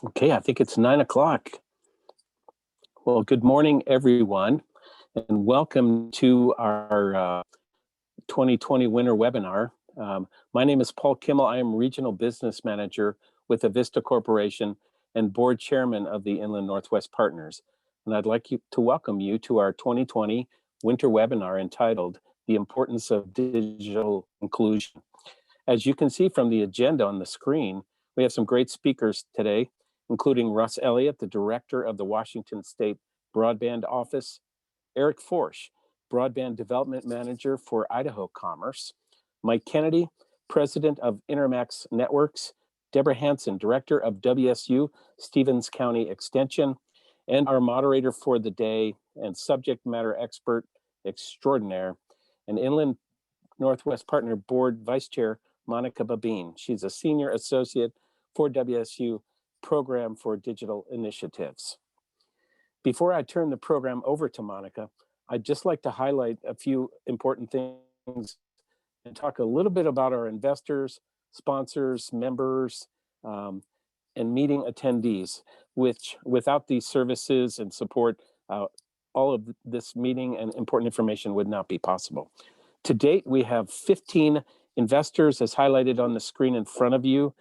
Okay, I think it's 9 o'clock. Well, good morning, everyone, and welcome to our 2020 winter webinar. My name is Paul Kimmel. I am Regional Business Manager with Avista Corporation and Board Chairman of the Inland Northwest Partners. And I'd like to welcome you to our 2020 winter webinar entitled The Importance of Digital Inclusion. As you can see from the agenda on the screen, we have some great speakers today, including Russ Elliott, the Director of the Washington State Broadband Office, Eric Forsch, Broadband Development Manager for Idaho Commerce, Mike Kennedy, President of Intermax Networks, Deborah Hanson, Director of WSU Stevens County Extension, and our moderator for the day and subject matter expert extraordinaire, and Inland Northwest Partner Board Vice Chair, Monica Babine. She's a Senior Associate for WSU Program for Digital Initiatives. Before I turn the program over to Monica, I'd just like to highlight a few important things and talk a little bit about our investors, sponsors, members, and meeting attendees, which without these services and support, all of this meeting and important information would not be possible. To date, we have 15 investors, as highlighted on the screen in front of you,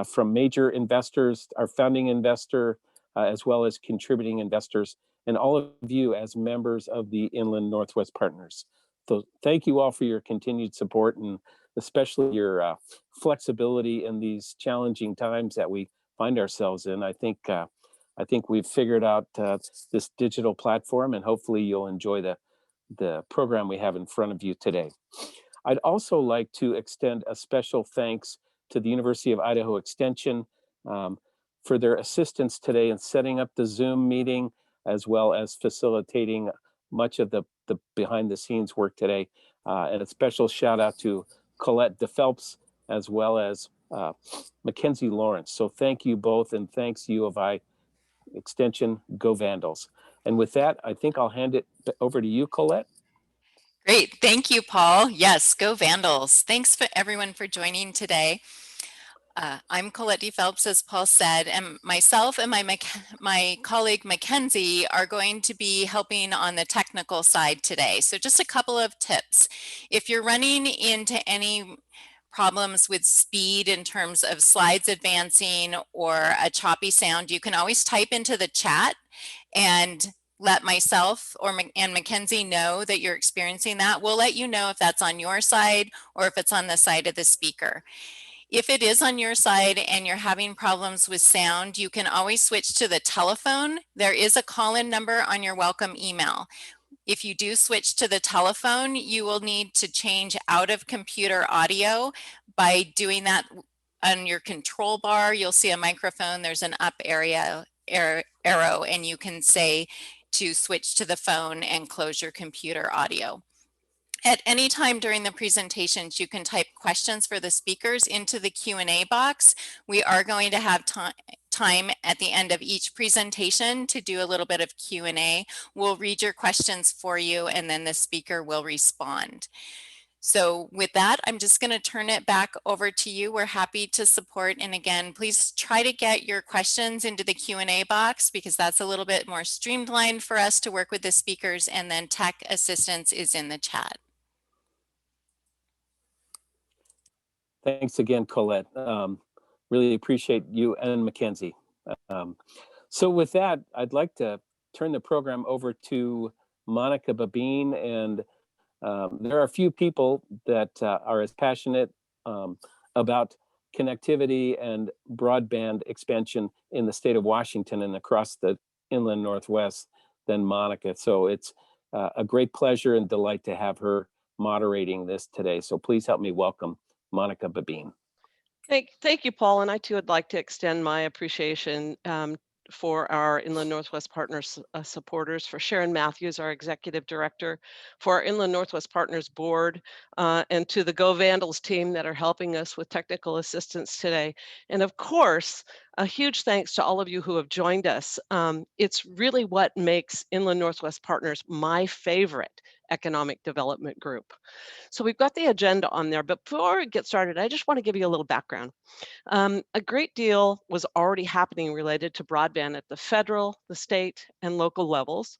from major investors, our founding investor, as well as contributing investors, and all of you as members of the Inland Northwest Partners. So thank you all for your continued support and especially your flexibility in these challenging times that we find ourselves in. I think we've figured out this digital platform, and hopefully you'll enjoy the program we have in front of you today. I'd also like to extend a special thanks to the University of Idaho Extension for their assistance today in setting up the Zoom meeting, as well as facilitating much of the behind the scenes work today. And a special shout out to Colette DePhelps, as well as Mackenzie Lawrence. So thank you both, and thanks U of I Extension, go Vandals. And with that, I think I'll hand it over to you, Colette. Great, thank you, Paul. Yes, go Vandals. Thanks for everyone for joining today. I'm Colette DePhelps, as Paul said, and myself and my colleague Mackenzie are going to be helping on the technical side today. So just a couple of tips. If you're running into any problems with speed in terms of slides advancing or a choppy sound, you can always type into the chat and let myself and Mackenzie know that you're experiencing that. We'll let you know if that's on your side or if it's on the side of the speaker. If it is on your side and you're having problems with sound, you can always switch to the telephone. There is a call-in number on your welcome email. If you do switch to the telephone, you will need to change out of computer audio. By doing that on your control bar, you'll see a microphone. There's an up arrow, and you can say to switch to the phone and close your computer audio. At any time during the presentations, you can type questions for the speakers into the Q&A box. We are going to have time at the end of each presentation to do a little bit of Q&A. We'll read your questions for you, and then the speaker will respond. So with that, I'm just going to turn it back over to you. We're happy to support. And again, please try to get your questions into the Q&A box, because that's a little bit more streamlined for us to work with the speakers. And then tech assistance is in the chat. Thanks again, Colette. Really appreciate you and Mackenzie. So with that, I'd like to turn the program over to Monica Babine. And there are a few people that are as passionate about connectivity and broadband expansion in the state of Washington and across the Inland Northwest than Monica. So it's a great pleasure and delight to have her moderating this today. So please help me welcome Monica Babine. Thank you, Paul. And I too would like to extend my appreciation for our Inland Northwest Partners supporters, for Sharon Matthews, our Executive Director, for our Inland Northwest Partners Board, and to the Go Vandals team that are helping us with technical assistance today. And of course, a huge thanks to all of you who have joined us. It's really what makes Inland Northwest Partners my favorite Economic Development Group. So we've got the agenda on there, but before we get started, I just want to give you a little background. A great deal was already happening related to broadband at the federal, the state, and local levels.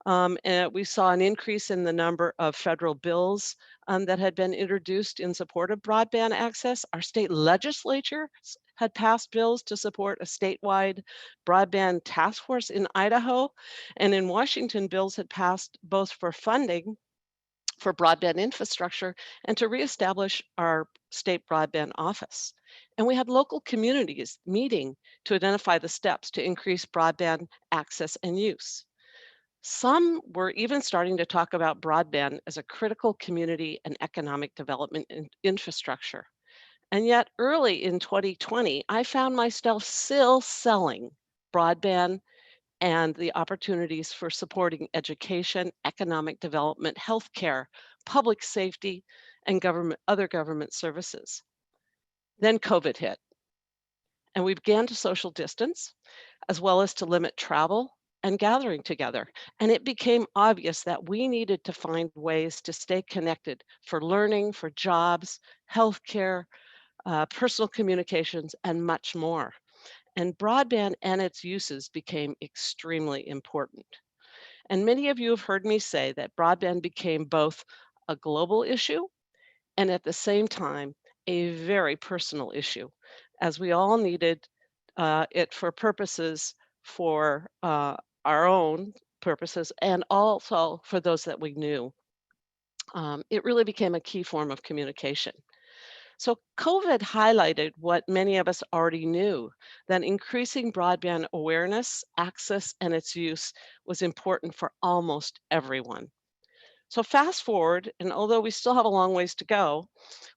And we saw an increase in the number of federal bills that had been introduced in support of broadband access. Our state legislature had passed bills to support a statewide broadband task force in Idaho. And in Washington, bills had passed both for funding for broadband infrastructure and to reestablish our state broadband office. And we had local communities meeting to identify the steps to increase broadband access and use. Some were even starting to talk about broadband as a critical community and economic development infrastructure. And yet early in 2020, I found myself still selling broadband and the opportunities for supporting education, economic development, healthcare, public safety, and other government services. Then COVID hit, and we began to social distance, as well as to limit travel and gathering together. And it became obvious that we needed to find ways to stay connected for learning, for jobs, healthcare, personal communications, and much more. And broadband and its uses became extremely important. And many of you have heard me say that broadband became both a global issue and at the same time a very personal issue, as we all needed it for purposes for our own purposes and also for those that we knew. It really became a key form of communication. So COVID highlighted what many of us already knew, that increasing broadband awareness, access, and its use was important for almost everyone. So fast forward, and although we still have a long ways to go,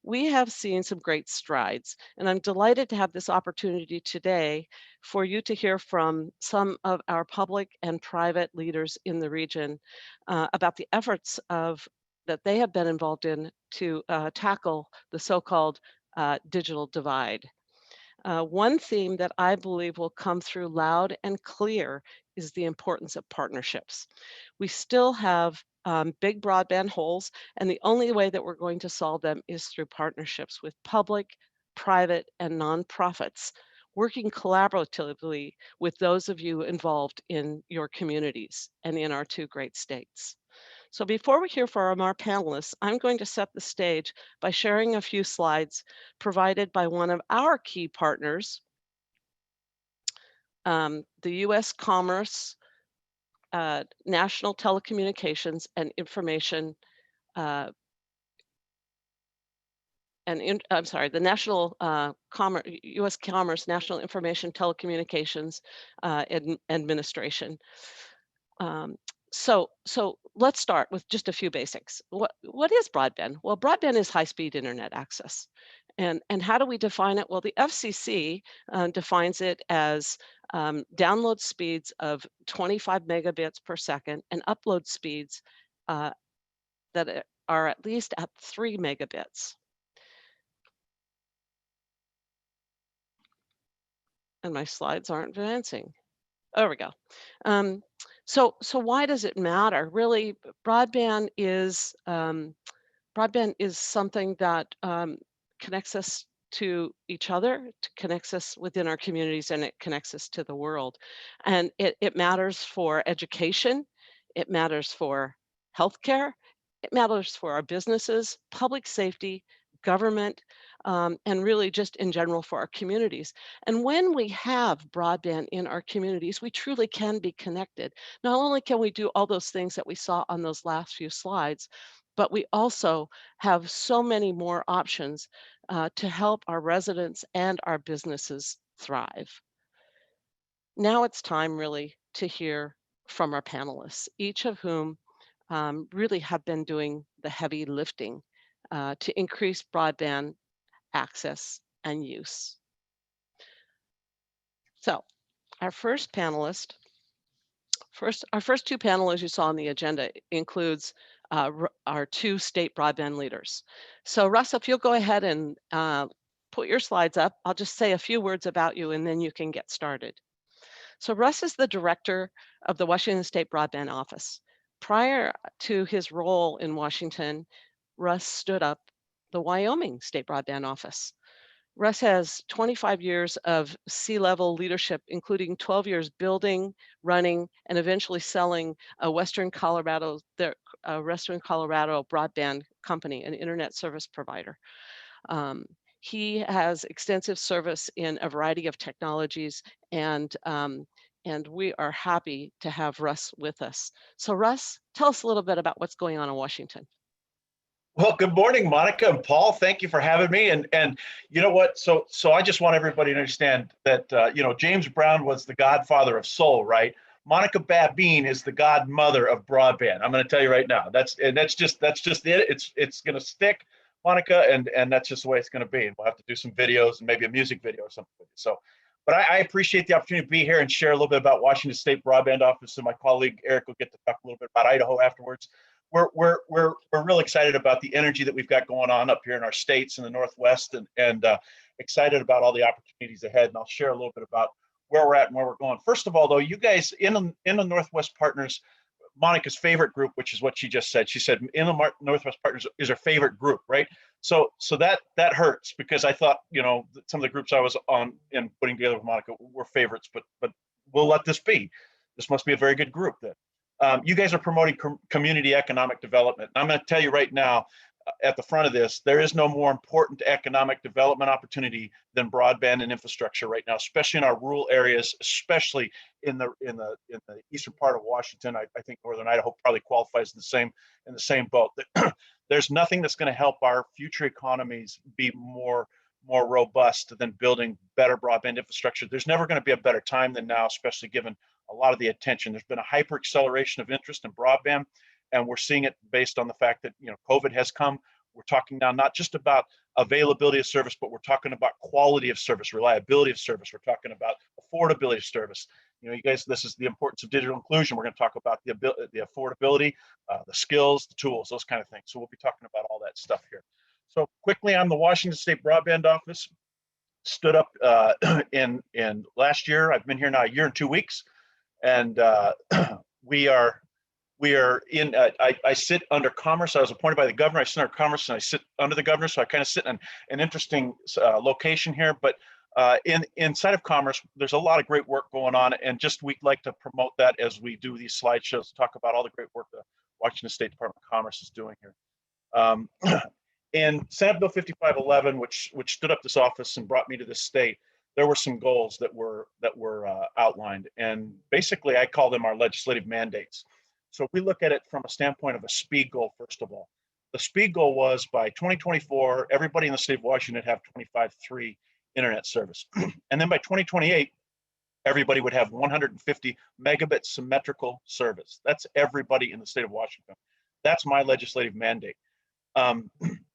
we have seen some great strides. And I'm delighted to have this opportunity today for you to hear from some of our public and private leaders in the region about the efforts that they have been involved in to tackle the so-called digital divide. One theme that I believe will come through loud and clear is the importance of partnerships. We still have big broadband holes, and the only way that we're going to solve them is through partnerships with public, private, and nonprofits, working collaboratively with those of you involved in your communities and in our two great states. So before we hear from our panelists, I'm going to set the stage by sharing a few slides provided by one of our key partners, the U.S. Commerce, National Telecommunications and Information, the National U.S. Commerce, National Information Telecommunications Administration. So let's start with just a few basics. What is broadband? Well, broadband is high-speed internet access. And how do we define it? Well, the FCC defines it as download speeds of 25 megabits per second and upload speeds that are at least at 3 megabits. And my slides aren't advancing. There we go. So why does it matter? Really, broadband is something that connects us to each other, connects us within our communities, and it connects us to the world. And it matters for education, it matters for healthcare, it matters for our businesses, public safety, government, and really just in general for our communities. And when we have broadband in our communities, we truly can be connected. Not only can we do all those things that we saw on those last few slides, but we also have so many more options to help our residents and our businesses thrive. Now it's time really to hear from our panelists, each of whom really have been doing the heavy lifting to increase broadband access and use. So our first two panelists you saw on the agenda includes our two state broadband leaders. So Russ, if you'll go ahead and put your slides up, I'll just say a few words about you and then you can get started. So Russ is the director of the Washington State Broadband Office. Prior to his role in Washington, Russ stood up the Wyoming State Broadband Office. Russ has 25 years of C-level leadership, including 12 years building, running, and eventually selling a Western Colorado broadband company, an internet service provider. He has extensive service in a variety of technologies, and we are happy to have Russ with us. So Russ, tell us a little bit about what's going on in Washington. Well, good morning, Monica and Paul. Thank you for having me. And you know what? So I just want everybody to understand that James Brown was the godfather of soul, right? Monica Babine is the godmother of broadband. I'm going to tell you right now. That's just it. It's going to stick, Monica, and that's just the way it's going to be. And we'll have to do some videos and maybe a music video or something. So, but I appreciate the opportunity to be here and share a little bit about Washington State Broadband Office. And my colleague Eric will get to talk a little bit about Idaho afterwards. We're real excited about the energy that we've got going on up here in our states in the Northwest, and excited about all the opportunities ahead. And I'll share a little bit about where we're at and where we're going. First of all, though, you guys in the Northwest Partners, Monica's favorite group, which is what she just said. She said in the Northwest Partners is her favorite group, right? So that hurts, because I thought some of the groups I was on and putting together with Monica were favorites, but we'll let this be. This must be a very good group then. You guys are promoting community economic development. I'm going to tell you right now, at the front of this, there is no more important economic development opportunity than broadband and infrastructure right now, especially in our rural areas, especially in the eastern part of Washington. I think northern Idaho probably qualifies in the same boat. There's nothing that's going to help our future economies be more robust than building better broadband infrastructure. There's never going to be a better time than now, especially given a lot of the attention. There's been a hyper acceleration of interest in broadband, and we're seeing it based on the fact that COVID has come. We're talking now not just about availability of service, but we're talking about quality of service, reliability of service. We're talking about affordability of service. You guys, this is the importance of digital inclusion. We're going to talk about the affordability, the skills, the tools, those kind of things. So we'll be talking about all that stuff here. So quickly on the Washington State Broadband Office, stood up in last year. I've been here now a year and 2 weeks, and we are in. I sit under Commerce. I was appointed by the governor. I sit under Commerce, and I sit under the governor. So I kind of sit in an interesting location here. But inside of Commerce, there's a lot of great work going on, and just we'd like to promote that as we do these slideshows, talk about all the great work the Washington State Department of Commerce is doing here. In Senate Bill 5511, which stood up this office and brought me to this state, there were some goals that were outlined, and basically I call them our legislative mandates. So if we look at it from a standpoint of a speed goal, first of all, the speed goal was by 2024, everybody in the state of Washington would have 25.3 internet service, and then by 2028, everybody would have 150 megabit symmetrical service. That's everybody in the state of Washington. That's my legislative mandate.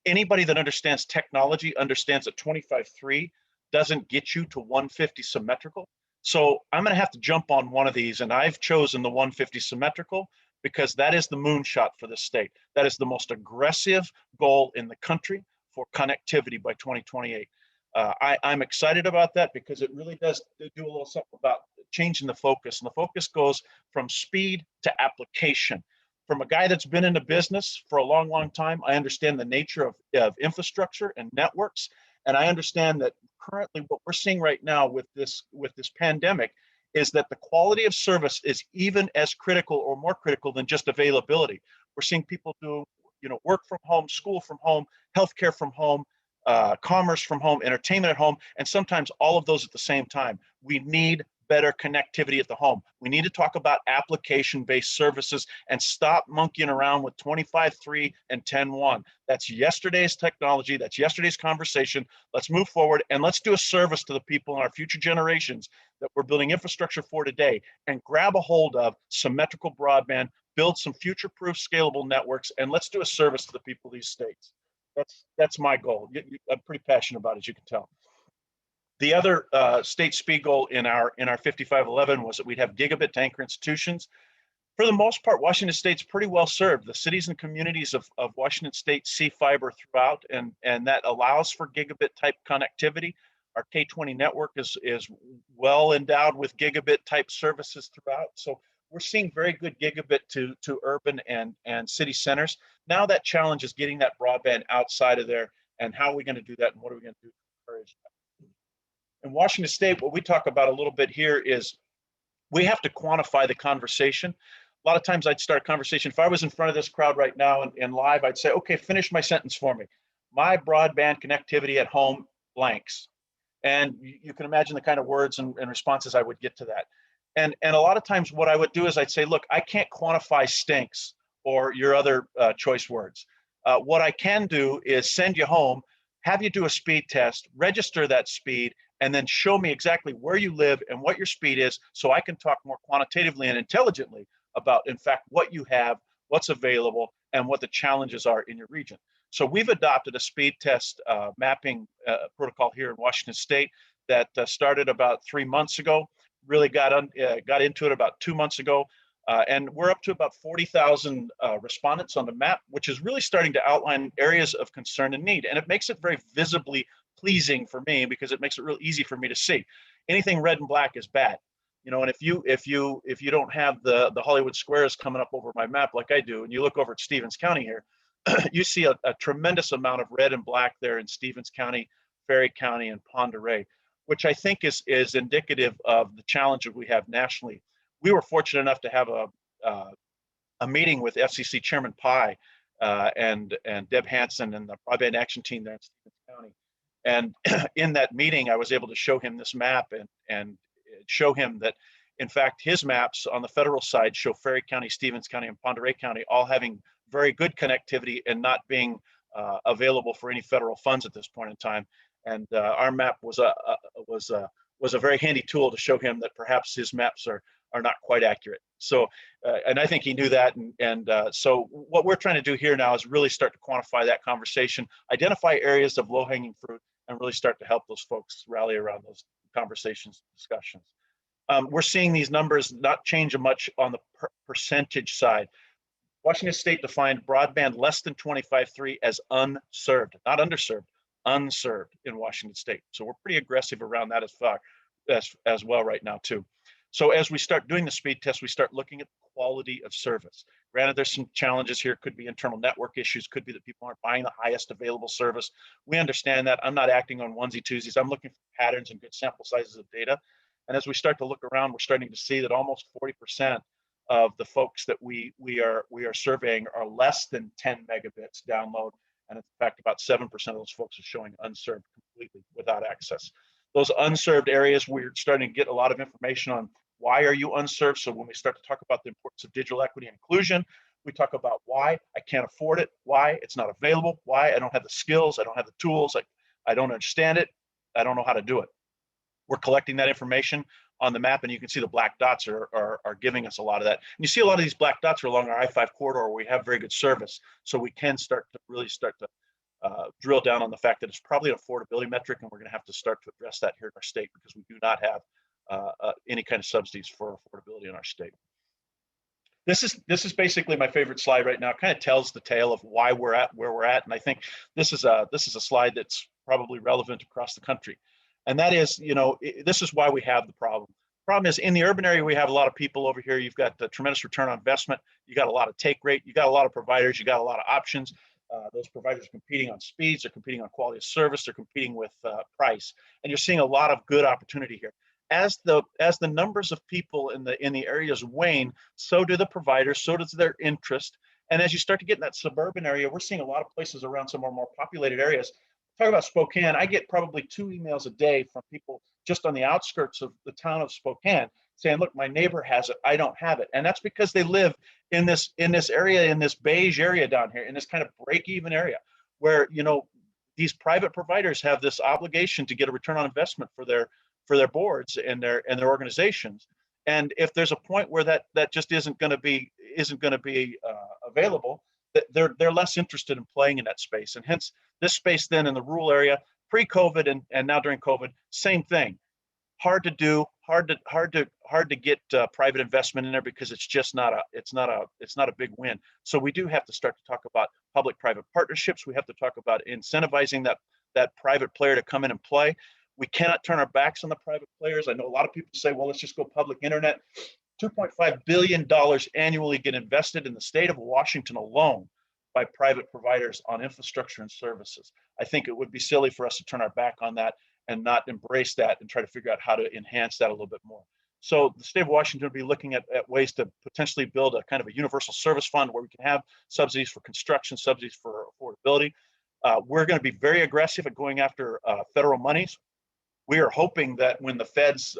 Anybody that understands technology understands that 25.3 doesn't get you to 150 symmetrical. So I'm going to have to jump on one of these, and I've chosen the 150 symmetrical because that is the moonshot for the state. That is the most aggressive goal in the country for connectivity by 2028. I'm excited about that because it really does do a little something about changing the focus, and the focus goes from speed to application. From a guy that's been in the business for a long, long time, I understand the nature of infrastructure and networks, and I understand that currently what we're seeing right now with this pandemic is that the quality of service is even as critical or more critical than just availability. We're seeing people do work from home, school from home, healthcare from home, commerce from home, entertainment at home, and sometimes all of those at the same time. We need better connectivity at the home. We need to talk about application-based services and stop monkeying around with 25.3 and 10.1. That's yesterday's technology. That's yesterday's conversation. Let's move forward, and let's do a service to the people in our future generations that we're building infrastructure for today, and grab a hold of symmetrical broadband, build some future-proof scalable networks, and let's do a service to the people of these states. That's my goal. I'm pretty passionate about it, as you can tell. The other state speed goal in our 5511 was that we'd have gigabit to anchor institutions. For the most part, Washington State's pretty well served. The cities and communities of Washington State see fiber throughout, and that allows for gigabit type connectivity. Our K-20 network is well endowed with gigabit type services throughout. So we're seeing very good gigabit to urban and city centers. Now that challenge is getting that broadband outside of there, and how are we going to do that, and what are we going to do to encourage that? In Washington State, what we talk about a little bit here is we have to quantify the conversation. A lot of times I'd start a conversation. If I was in front of this crowd right now and live, I'd say, okay, finish my sentence for me. My broadband connectivity at home blanks. And you can imagine the kind of words and responses I would get to that. And a lot of times what I would do is I'd say, look, I can't quantify stinks or your other choice words. What I can do is send you home, have you do a speed test, register that speed, and then show me exactly where you live and what your speed is, so I can talk more quantitatively and intelligently about, in fact, what you have, what's available, and what the challenges are in your region. So we've adopted a speed test mapping protocol here in Washington State that started about 3 months ago, really got into it about 2 months ago. And we're up to about 40,000 respondents on the map, which is really starting to outline areas of concern and need. And it makes it very visibly pleasing for me, because it makes it real easy for me to see. Anything red and black is bad. You know, and if you don't have the Hollywood squares coming up over my map like I do, and you look over at Stevens County here, you see a tremendous amount of red and black there in Stevens County, Ferry County, and Pend Oreille, which I think is indicative of the challenges we have nationally. We were fortunate enough to have a meeting with FCC Chairman Pai and Deb Hansen and the broadband action team there in Stevens County. And in that meeting, I was able to show him this map and show him that, in fact, his maps on the federal side show Ferry County, Stevens County, and Pend Oreille County all having very good connectivity and not being available for any federal funds at this point in time. And our map was a very handy tool to show him that perhaps his maps are not quite accurate. So, and I think he knew that. So what we're trying to do here now is really start to quantify that conversation, identify areas of low-hanging fruit, and really start to help those folks rally around those conversations, discussions. We're seeing these numbers not change much on the percentage side. Washington State defined broadband less than 25.3 as unserved, not underserved, unserved in Washington State. So we're pretty aggressive around that as well right now too. So as we start doing the speed test, we start looking at the quality of service. Granted, there's some challenges here. Could be internal network issues. Could be that people aren't buying the highest available service. We understand that. I'm not acting on onesie twosies. I'm looking for patterns and good sample sizes of data. And as we start to look around, we're starting to see that almost 40% of the folks that we are surveying are less than 10 megabits download. And in fact, about 7% of those folks are showing unserved completely without access. Those unserved areas, we're starting to get a lot of information on why are you unserved. So when we start to talk about the importance of digital equity and inclusion, we talk about why I can't afford it, why it's not available, why I don't have the skills, I don't have the tools, I don't understand it, I don't know how to do it. We're collecting that information on the map, and you can see the black dots are giving us a lot of that. And you see a lot of these black dots are along our I-5 corridor where we have very good service. So we can start to drill down on the fact that it's probably an affordability metric, and we're going to have to start to address that here in our state, because we do not have any kind of subsidies for affordability in our state. This is basically my favorite slide right now. It kind of tells the tale of why we're at where we're at, and I think this is a slide that's probably relevant across the country. And that is, you know, this is why we have the problem. The problem is, in the urban area, we have a lot of people over here. You've got the tremendous return on investment. You got a lot of take rate. You got a lot of providers. You got a lot of options. Those providers are competing on speeds. They're competing on quality of service. They're competing with price. And you're seeing a lot of good opportunity here. As the numbers of people in the areas wane, so do the providers. So does their interest. And as you start to get in that suburban area, we're seeing a lot of places around some of our more populated areas. Talk about Spokane, I get probably 2 emails a day from people just on the outskirts of the town of Spokane saying, look, my neighbor has it, I don't have it. And that's because they live in this area, in this beige area down here, in this kind of break-even area where, you know, these private providers have this obligation to get a return on investment for their boards and their organizations. And if there's a point where that just isn't going to be available, they're less interested in playing in that space. And hence this space then in the rural area, pre-COVID and now during COVID, same thing. Hard to do, hard to get private investment in there, because it's just not a big win. So we do have to start to talk about public-private partnerships. We have to talk about incentivizing that private player to come in and play. We cannot turn our backs on the private players. I know a lot of people say, well, let's just go public internet. $2.5 billion annually get invested in the state of Washington alone by private providers on infrastructure and services. I think it would be silly for us to turn our back on that and not embrace that and try to figure out how to enhance that a little bit more. So the state of Washington will be looking at ways to potentially build a kind of a universal service fund where we can have subsidies for construction, subsidies for affordability. We're going to be very aggressive at going after federal monies. We are hoping that when the feds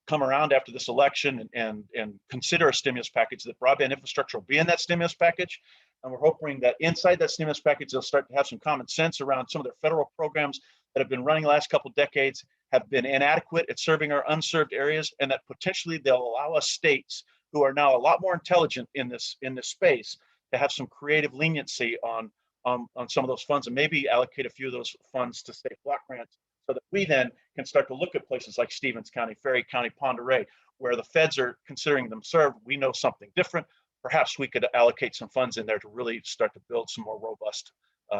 come around after this election and consider a stimulus package, that broadband infrastructure will be in that stimulus package. And we're hoping that inside that stimulus package, they'll start to have some common sense around some of their federal programs that have been running the last couple of decades, have been inadequate at serving our unserved areas, and that potentially they'll allow us states who are now a lot more intelligent in this space to have some creative leniency on some of those funds, and maybe allocate a few of those funds to state block grants, so that we then can start to look at places like Stevens County, Ferry County, Pend Oreille, where the feds are considering them served. We know something different. Perhaps we could allocate some funds in there to really start to build some more robust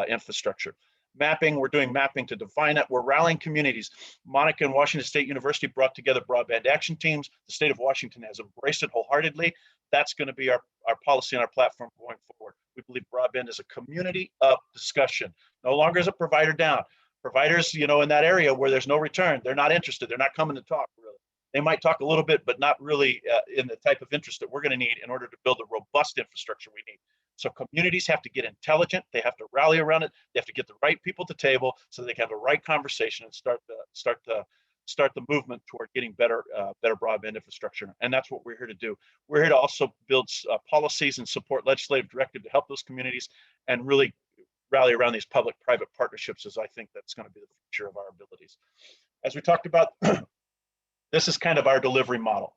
infrastructure. Mapping, we're doing mapping to define it. We're rallying communities. Monica and Washington State University brought together broadband action teams. The state of Washington has embraced it wholeheartedly. That's going to be our policy and our platform going forward. We believe broadband is a community up discussion, no longer is a provider down. Providers, in that area where there's no return, they're not interested. They're not coming to talk, really. They might talk a little bit, but not really in the type of interest that we're going to need in order to build the robust infrastructure we need. So communities have to get intelligent. They have to rally around it. They have to get the right people at the table so they can have the right conversation and start the movement toward getting better broadband infrastructure. And that's what we're here to do. We're here to also build policies and support legislative directive to help those communities and really rally around these public-private partnerships, as I think that's going to be the future of our abilities. As we talked about, this is kind of our delivery model.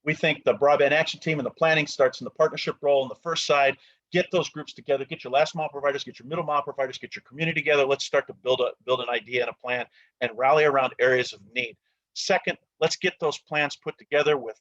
We think the broadband action team and the planning starts in the partnership role on the first side. Get those groups together, get your last mile providers, get your middle mile providers, get your community together. Let's start to build an idea and a plan and rally around areas of need. Second, let's get those plans put together with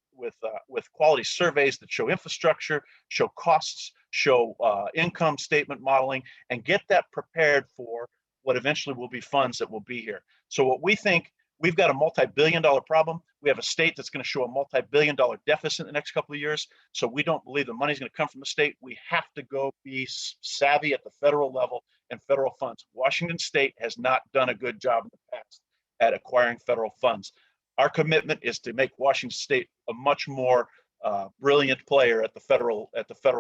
quality surveys that show infrastructure, show costs, show income statement modeling, and get that prepared for what eventually will be funds that will be here. So what we think, we've got a multi-billion-dollar problem. We have a state that's going to show a multi-billion-dollar deficit in the next couple of years. So we don't believe the money's going to come from the state. We have to go be savvy at the federal level and federal funds. Washington State has not done a good job in the past at acquiring federal funds. Our commitment is to make Washington State a much more brilliant player at the federal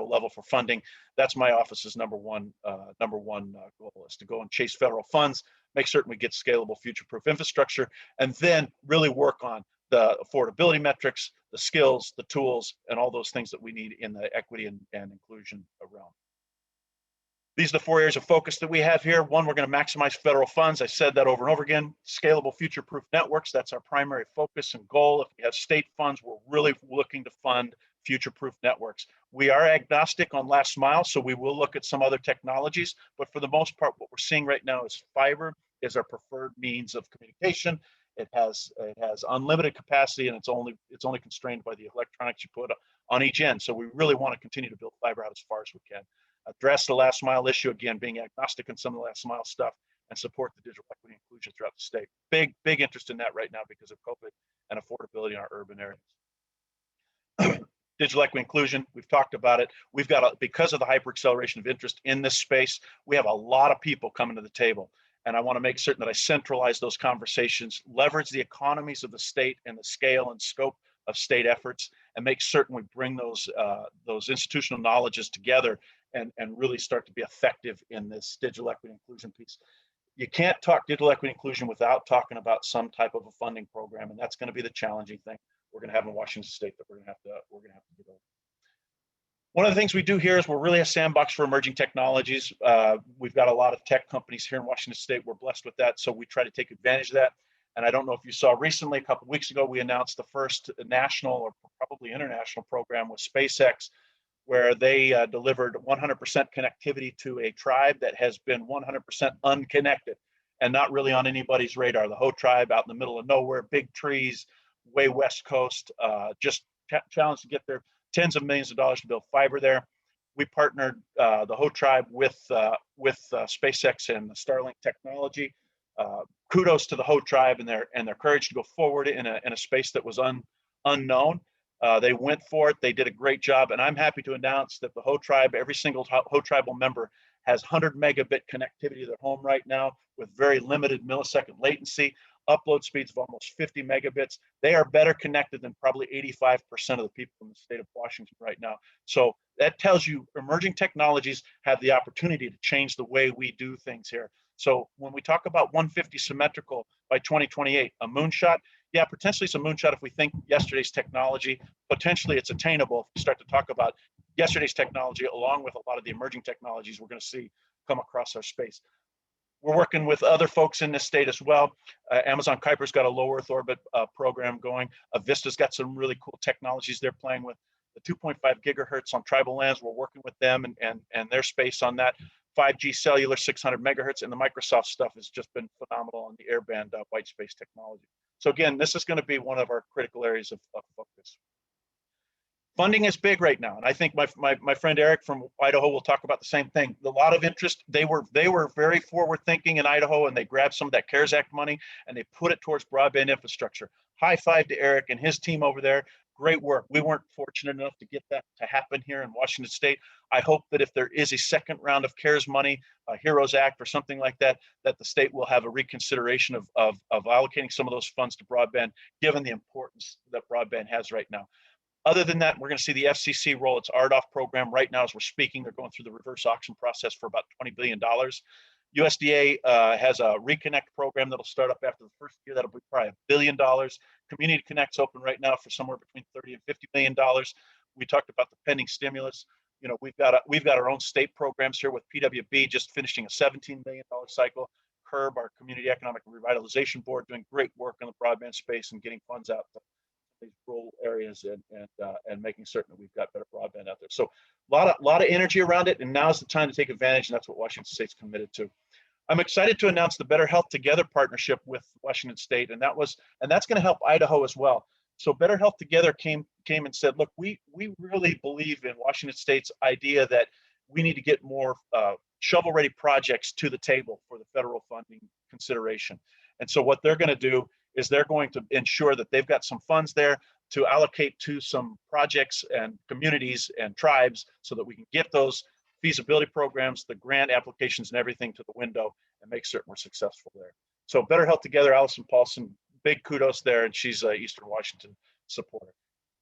level for funding. That's my office's number one goal, is to go and chase federal funds, make certain we get scalable, future-proof infrastructure, and then really work on the affordability metrics, the skills, the tools, and all those things that we need in the equity and inclusion realm. These are the 4 areas of focus that we have here. One, we're going to maximize federal funds. I said that over and over again. Scalable, future-proof networks, that's our primary focus and goal. If we have state funds, we're really looking to fund future-proof networks. We are agnostic on last mile, so we will look at some other technologies, but for the most part, what we're seeing right now is fiber is our preferred means of communication. It has unlimited capacity, and it's only constrained by the electronics you put on each end. So we really want to continue to build fiber out as far as we can. Address the last mile issue, again, being agnostic on some of the last mile stuff, and support the digital equity inclusion throughout the state. Big interest in that right now because of COVID and affordability in our urban areas. Digital equity inclusion, we've talked about it. We've got, because of the hyper acceleration of interest in this space, we have a lot of people coming to the table. And I want to make certain that I centralize those conversations, leverage the economies of the state and the scale and scope of state efforts, and make certain we bring those institutional knowledges together and really start to be effective in this digital equity inclusion piece. You can't talk digital equity inclusion without talking about some type of a funding program, and that's going to be the challenging thing we're going to have in Washington State that we're going to have to get over. One of the things we do here is we're really a sandbox for emerging technologies. We've got a lot of tech companies here in Washington State. We're blessed with that, so we try to take advantage of that. And I don't know if you saw recently, a couple of weeks ago, we announced the first national or probably international program with SpaceX, where they delivered 100% connectivity to a tribe that has been 100% unconnected and not really on anybody's radar. The Ho tribe out in the middle of nowhere, big trees, way west coast, just challenged to get there. Tens of millions of dollars to build fiber there. We partnered the Ho tribe with SpaceX and the Starlink technology. Kudos to the Ho tribe and their courage to go forward in a space that was unknown. They went for it. They did a great job. And I'm happy to announce that the Hoh tribe, every single Hoh tribal member has 100 megabit connectivity to their home right now with very limited millisecond latency, upload speeds of almost 50 megabits. They are better connected than probably 85% of the people in the state of Washington right now. So that tells you emerging technologies have the opportunity to change the way we do things here. So when we talk about 150 symmetrical by 2028, a moonshot, yeah, potentially it's a moonshot if we think yesterday's technology, potentially it's attainable if we start to talk about yesterday's technology along with a lot of the emerging technologies we're going to see come across our space. We're working with other folks in this state as well. Amazon Kuiper's got a low Earth orbit program going. Vista's got some really cool technologies they're playing with. The 2.5 gigahertz on tribal lands, we're working with them and their space on that. 5G cellular 600 megahertz, and the Microsoft stuff has just been phenomenal on the airband white space technology. So again, this is going to be one of our critical areas of focus. Funding is big right now, and I think my friend Eric from Idaho will talk about the same thing. A lot of interest. They were very forward thinking in Idaho, and they grabbed some of that CARES Act money and they put it towards broadband infrastructure. High five to Eric and his team over there. Great work. We weren't fortunate enough to get that to happen here in Washington State. I hope that if there is a second round of CARES money, a HEROES Act or something like that, that the state will have a reconsideration of allocating some of those funds to broadband, given the importance that broadband has right now. Other than that, we're going to see the FCC roll its RDOF program right now as we're speaking. They're going through the reverse auction process for about $20 billion. USDA has a Reconnect program that'll start up after the first year. That'll be probably $1 billion. Community Connect's open right now for somewhere between $30 and $50 million. We talked about the pending stimulus. You know, we've got our own state programs here with PWB just finishing a $17 million cycle. CURB, our Community Economic Revitalization Board, doing great work in the broadband space and getting funds out to these rural areas and making certain that we've got better broadband out there. So a lot of energy around it, and now's the time to take advantage, and that's what Washington State's committed to. I'm excited to announce the Better Health Together partnership with Washington State, and that's going to help Idaho as well. So Better Health Together came and said, look, we really believe in Washington State's idea that we need to get more shovel-ready projects to the table for the federal funding consideration. And so what they're going to do is they're going to ensure that they've got some funds there to allocate to some projects and communities and tribes so that we can get those feasibility programs, the grant applications and everything to the window and make certain we're successful there. So Better Health Together, Allison Paulson, big kudos there, and she's a Eastern Washington supporter.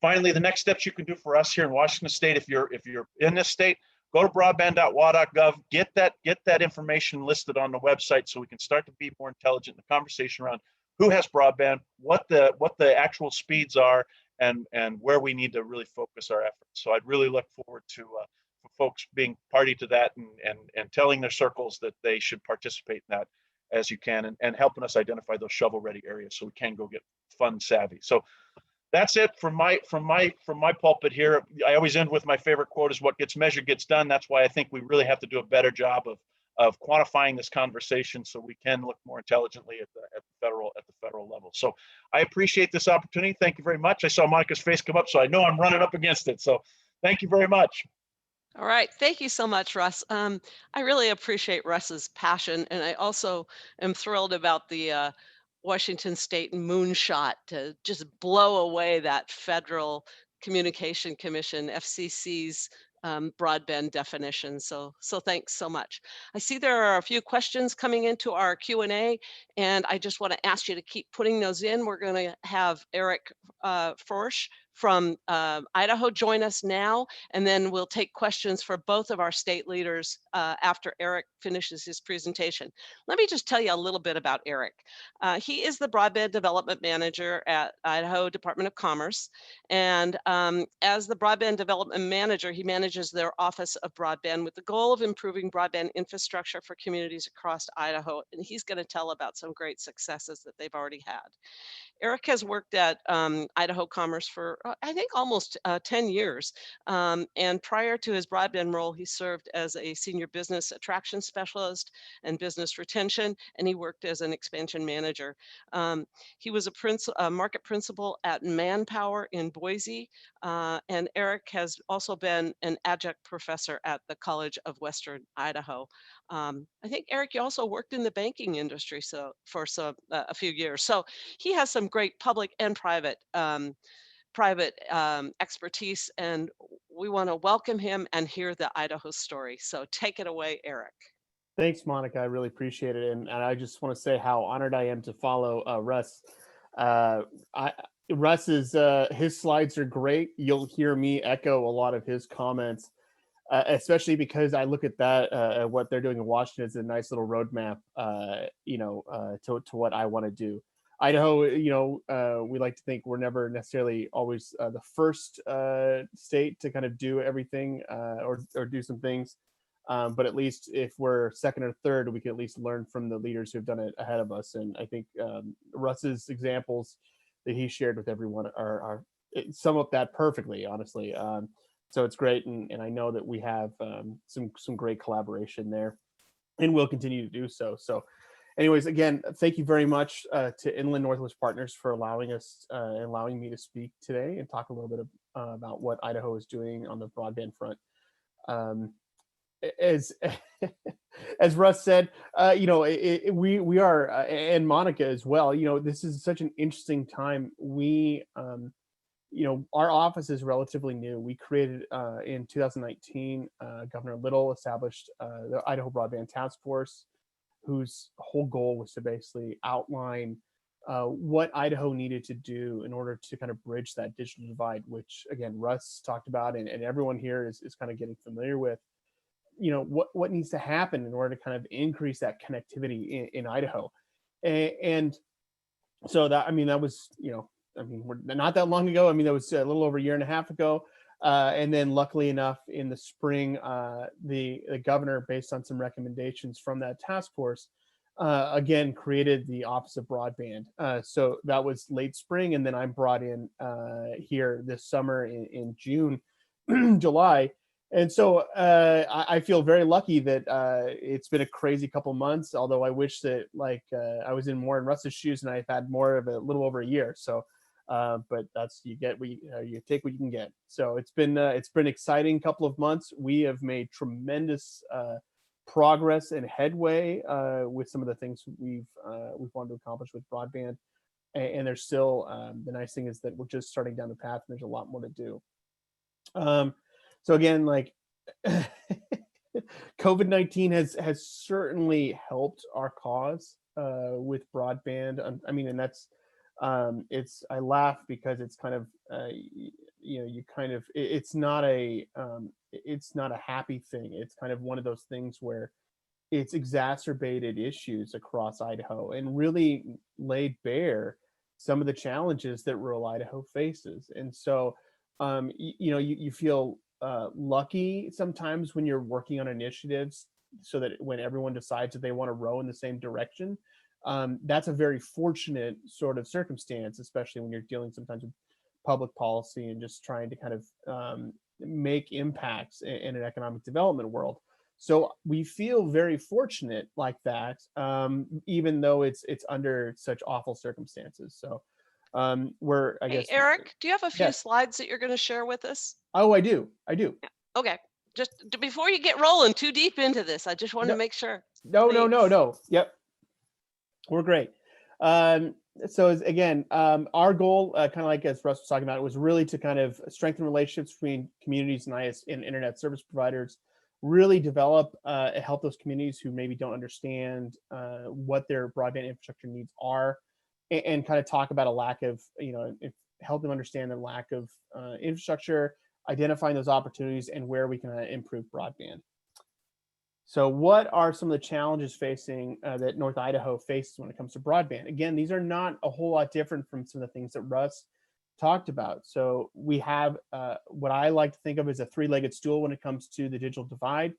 Finally, the next steps you can do for us here in Washington State, if you're in this state, go to broadband.wa.gov, get that information listed on the website so we can start to be more intelligent in the conversation around who has broadband, what the actual speeds are, and where we need to really focus our efforts. So I'd really look forward to folks being party to that and telling their circles that they should participate in that as you can, and helping us identify those shovel-ready areas so we can go get fund savvy. So that's it from my pulpit here. I always end with my favorite quote: "Is what gets measured gets done." That's why I think we really have to do a better job of quantifying this conversation so we can look more intelligently at the federal level. So I appreciate this opportunity. Thank you very much. I saw Monica's face come up, so I know I'm running up against it. So thank you very much. All right. Thank you so much, Russ. I really appreciate Russ's passion, and I also am thrilled about the Washington State moonshot to just blow away that Federal Communication Commission, FCC's broadband definition. So thanks so much. I see there are a few questions coming into our Q&A, and I just want to ask you to keep putting those in. We're going to have Eric Forsch from Idaho join us now, and then we'll take questions for both of our state leaders after Eric finishes his presentation. Let me just tell you a little bit about Eric. He is the Broadband Development Manager at Idaho Department of Commerce, and as the Broadband Development Manager, he manages their Office of Broadband with the goal of improving broadband infrastructure for communities across Idaho, and he's going to tell about some great successes that they've already had. Eric has worked at Idaho Commerce for, I think, almost 10 years. And prior to his broadband role, he served as a senior business attraction specialist and business retention, and he worked as an expansion manager. He was a market principal at Manpower in Boise, and Eric has also been an adjunct professor at the College of Western Idaho. I think, Eric, you also worked in the banking industry for a few years. So he has some great public and private private expertise, and we want to welcome him and hear the Idaho story. So take it away, Eric. Thanks, Monica. I really appreciate it, and I just want to say how honored I am to follow Russ. Uh, Russ's his slides are great. You'll hear me echo a lot of his comments, especially because I look at that what they're doing in Washington as a nice little roadmap, to what I want to do. Idaho, we like to think we're never necessarily always the first state to kind of do everything or do some things. But at least if we're second or third, we can at least learn from the leaders who've done it ahead of us. And I think Russ's examples that he shared with everyone are sum up that perfectly, honestly. So it's great, and I know that we have some great collaboration there, and we'll continue to do so. So, anyways, again, thank you very much to Inland Northwest Partners for allowing me to speak today and talk a little bit about what Idaho is doing on the broadband front. As as Russ said, we are, and Monica as well. This is such an interesting time. Our office is relatively new. We created in 2019. Governor Little established the Idaho Broadband Task Force, whose whole goal was to basically outline what Idaho needed to do in order to kind of bridge that digital divide, which again Russ talked about, and everyone here is kind of getting familiar with. What needs to happen in order to kind of increase that connectivity in Idaho. And so that was, we're not that long ago. That was a little over a year and a half ago. And then luckily enough in the spring, the governor, based on some recommendations from that task force, again, created the Office of Broadband. So that was late spring. And then I'm brought in here this summer in June, July. And so I feel very lucky that it's been a crazy couple months, although I wish that I was more in Russ's shoes and I've had more of a little over a year. So, but that's, you get what you take what you can get. So it's been exciting couple of months. We have made tremendous progress and headway with some of the things we've wanted to accomplish with broadband. And there's still, the nice thing is that we're just starting down the path and there's a lot more to do. So again, COVID-19 has certainly helped our cause with broadband. And that's I laugh because it's kind of it's not a happy thing. It's kind of one of those things where it's exacerbated issues across Idaho and really laid bare some of the challenges that rural Idaho faces. And so you feel lucky sometimes when you're working on initiatives so that when everyone decides that they want to row in the same direction, that's a very fortunate sort of circumstance, especially when you're dealing sometimes with public policy and just trying to kind of make impacts in an economic development world. So we feel very fortunate like that, even though it's under such awful circumstances. So I guess. Hey, Eric, do you have a few Yes. slides that you're going to share with us? Oh, I do. Okay. Just before you get rolling too deep into this, I just want to make sure. No. Yep. We're great. So again, our goal, kind of like as Russ was talking about, was really to kind of strengthen relationships between communities and internet service providers, really develop, help those communities who maybe don't understand what their broadband infrastructure needs are, and kind of talk about a lack of, help them understand the lack of infrastructure, identifying those opportunities and where we can improve broadband. So what are some of the challenges facing that North Idaho faces when it comes to broadband? Again, these are not a whole lot different from some of the things that Russ talked about. So we have what I like to think of as a three-legged stool when it comes to the digital divide.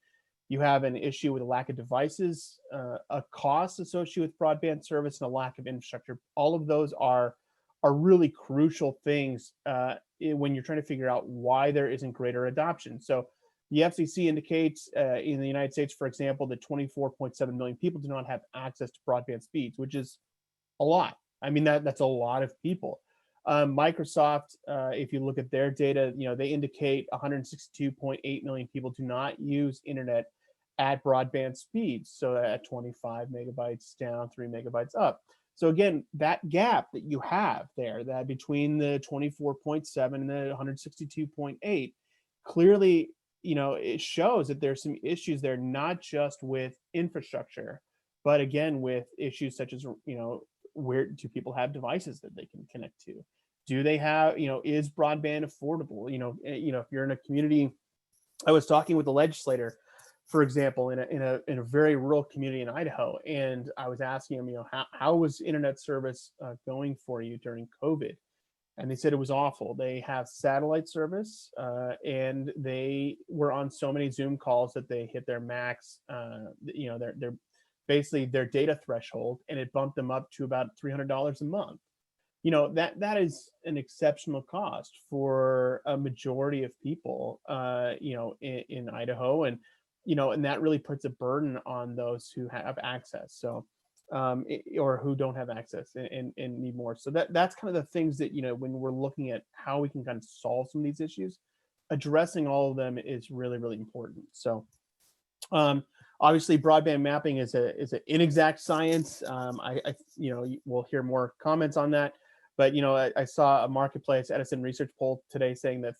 You have an issue with a lack of devices, a cost associated with broadband service, and a lack of infrastructure. All of those are really crucial things when you're trying to figure out why there isn't greater adoption. So the FCC indicates in the United States, for example, that 24.7 million people do not have access to broadband speeds, which is a lot. That's a lot of people. Microsoft, if you look at their data, they indicate 162.8 million people do not use internet at broadband speeds. So at 25 megabytes down, 3 megabytes up. So again, that gap that you have there, that between the 24.7 and the 162.8, clearly, it shows that there's some issues there, not just with infrastructure, but again, with issues such as, where do people have devices that they can connect to? Do they have, is broadband affordable? If you're in a community, I was talking with a legislator, for example, in a very rural community in Idaho, and I was asking him, how was internet service going for you during COVID? And they said it was awful. They have satellite service, and they were on so many Zoom calls that they hit their max, their basically their data threshold, and it bumped them up to about $300 a month. That is an exceptional cost for a majority of people, in Idaho, and that really puts a burden on those who have access. So, or who don't have access and need more. So that's kind of the things that, when we're looking at how we can kind of solve some of these issues, addressing all of them is really, really important. So, obviously, broadband mapping is an inexact science. We'll hear more comments on that. But I saw a marketplace Edison research poll today saying that,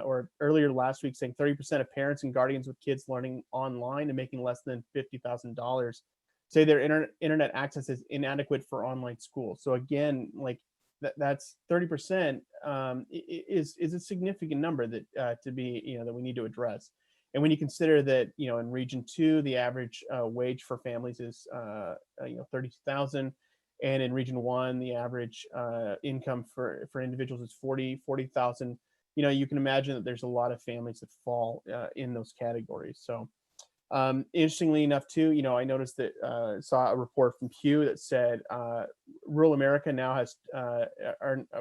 or earlier last week, saying 30% of parents and guardians with kids learning online and making less than $50,000 say their internet access is inadequate for online school. So again, like that's 30% is a significant number that to be that we need to address. And when you consider that, in Region 2, the average wage for families is, $30,000, and in Region 1, the average income for individuals is $40,000. You can imagine that there's a lot of families that fall in those categories. So, interestingly enough, too, I noticed that saw a report from Pew that said rural America now has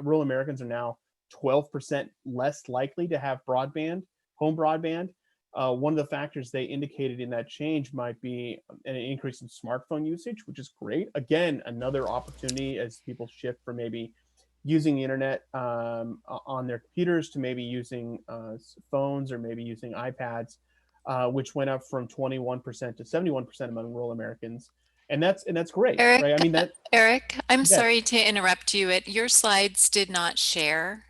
rural Americans are now 12% less likely to have home broadband. One of the factors they indicated in that change might be an increase in smartphone usage, which is great. Again, another opportunity as people shift from maybe using the internet on their computers to maybe using phones or maybe using iPads, which went up from 21% to 71% among rural Americans. And that's great, Eric, right? I mean, Eric, I'm yes. sorry to interrupt you. Your slides did not share.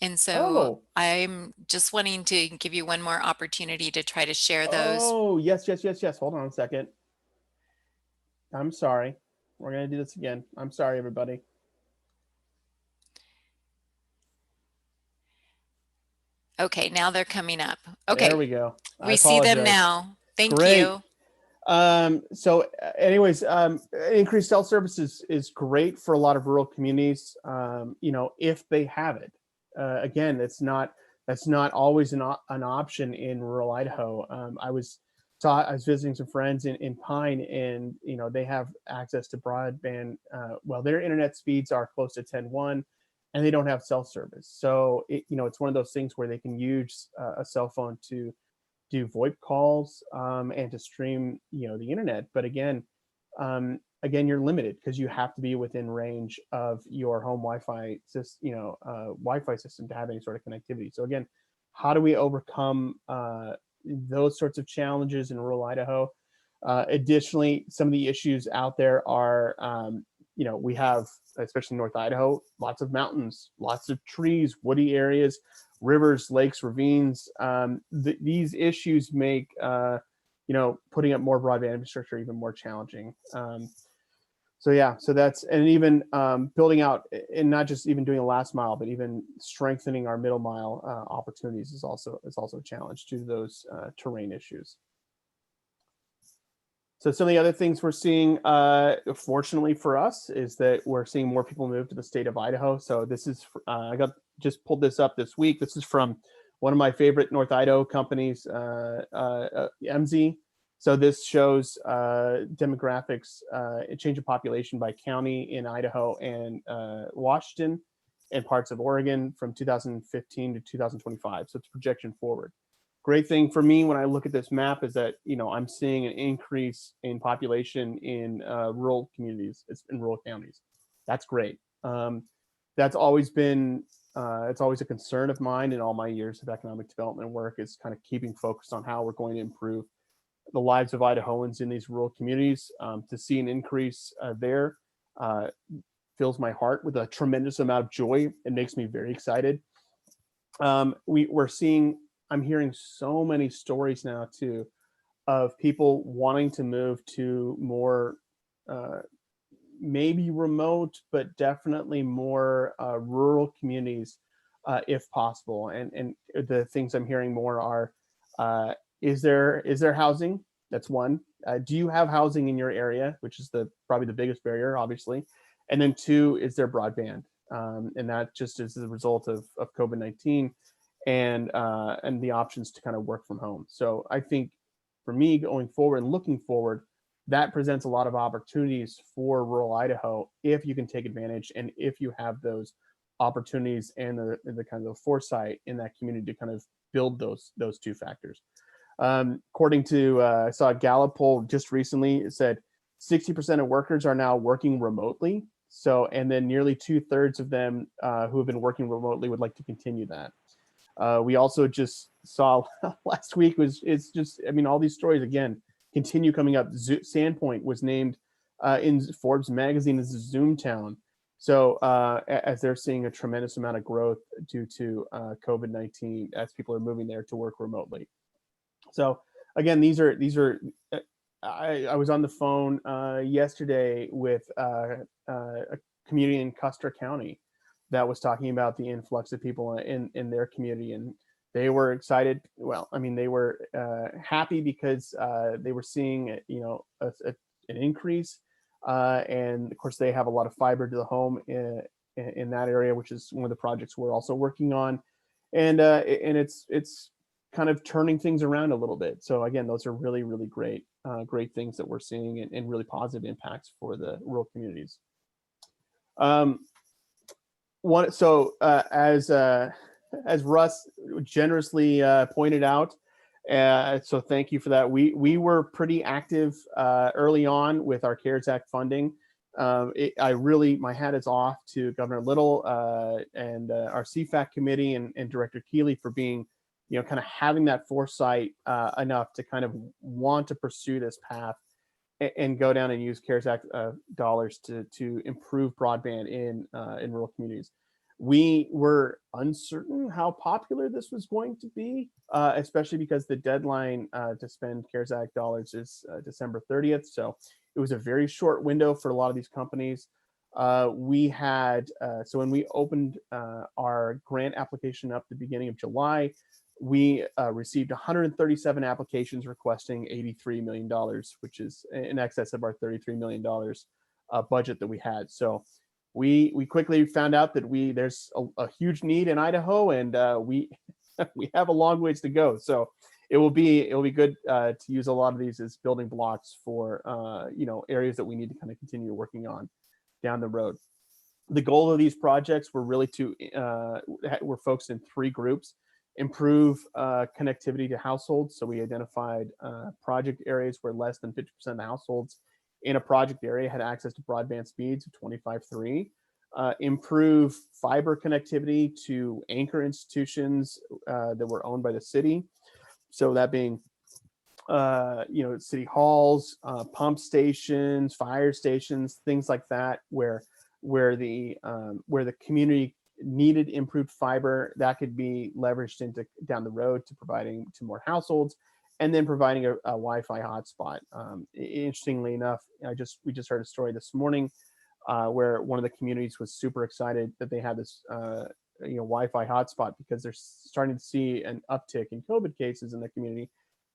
And so I'm just wanting to give you one more opportunity to try to share those. Oh, yes. Hold on a second. I'm sorry. We're going to do this again. I'm sorry, everybody. Okay, now they're coming up. Okay. There we go. We see them now. Thank you. So anyways, increased cell service is great for a lot of rural communities, if they have it. Again, that's not always an option in rural Idaho. I was visiting some friends in Pine, and they have access to broadband. Well, their internet speeds are close to 10.1, and they don't have cell service. So it's one of those things where they can use a cell phone to do VoIP calls and to stream the internet. But again, you're limited because you have to be within range of your home Wi-Fi system to have any sort of connectivity. So again, how do we overcome those sorts of challenges in rural Idaho? Additionally, some of the issues out there are we have, especially in North Idaho, lots of mountains, lots of trees, woody areas, rivers, lakes, ravines. These issues make putting up more broadband infrastructure even more challenging. So that's, and even building out, and not just even doing a last mile, but even strengthening our middle mile opportunities is also a challenge due to those terrain issues. So some of the other things we're seeing, fortunately for us, is that we're seeing more people move to the state of Idaho. So this is, I just pulled this up this week. This is from one of my favorite North Idaho companies, MZ. So this shows demographics, change of population by county in Idaho and Washington and parts of Oregon from 2015 to 2025. So it's projection forward. Great thing for me when I look at this map is that I'm seeing an increase in population in rural communities, in rural counties. That's great. That's always been it's always a concern of mine in all my years of economic development work, is kind of keeping focused on how we're going to improve the lives of Idahoans in these rural communities. To see an increase there fills my heart with a tremendous amount of joy. It makes me very excited. I'm hearing so many stories now too of people wanting to move to more maybe remote, but definitely more rural communities if possible. And the things I'm hearing more are, is there housing? That's one. Do you have housing in your area, which is probably the biggest barrier, obviously. And then two, is there broadband? And that just is the result of COVID-19 and the options to kind of work from home. So I think for me going forward and looking forward, that presents a lot of opportunities for rural Idaho if you can take advantage and if you have those opportunities and the kind of foresight in that community to kind of build those two factors. According to I saw a Gallup poll just recently, it said 60% of workers are now working remotely. So, and then nearly 2/3 of them who have been working remotely would like to continue that. We also just saw last week all these stories again continue coming up. Sandpoint was named in Forbes magazine as a Zoom town. So as they're seeing a tremendous amount of growth due to COVID-19 as people are moving there to work remotely. So again, these are I was on the phone yesterday with a community in Custer County that was talking about the influx of people in their community, and they were excited. Well, I mean, they were happy because they were seeing an increase, and of course they have a lot of fiber to the home in that area, which is one of the projects we're also working on, and it's kind of turning things around a little bit. So again, those are really, really great things that we're seeing and really positive impacts for the rural communities. As Russ generously pointed out, so thank you for that. We were pretty active early on with our CARES Act funding. My hat is off to Governor Little and our CFAC committee and Director Keeley for being, kind of having that foresight enough to kind of want to pursue this path and go down and use CARES Act dollars to improve broadband in rural communities. We were uncertain how popular this was going to be, especially because the deadline to spend CARES Act dollars is December 30th. So it was a very short window for a lot of these companies. So when we opened our grant application up the beginning of July, we received 137 applications requesting $83 million, which is in excess of our $33 million budget that we had. So we quickly found out that there's a huge need in Idaho, and we have a long ways to go. So it'll be good to use a lot of these as building blocks for areas that we need to kind of continue working on down the road. The goal of these projects were really we're focused in three groups. Improve connectivity to households. So we identified project areas where less than 50% of the households in a project area had access to broadband speeds of 25.3. Improve fiber connectivity to anchor institutions that were owned by the city. So that being, city halls, pump stations, fire stations, things like that, where the community needed improved fiber that could be leveraged into down the road to providing to more households, and then providing a Wi-Fi hotspot. Interestingly enough, we just heard a story this morning where one of the communities was super excited that they had this Wi-Fi hotspot because they're starting to see an uptick in COVID cases in the community,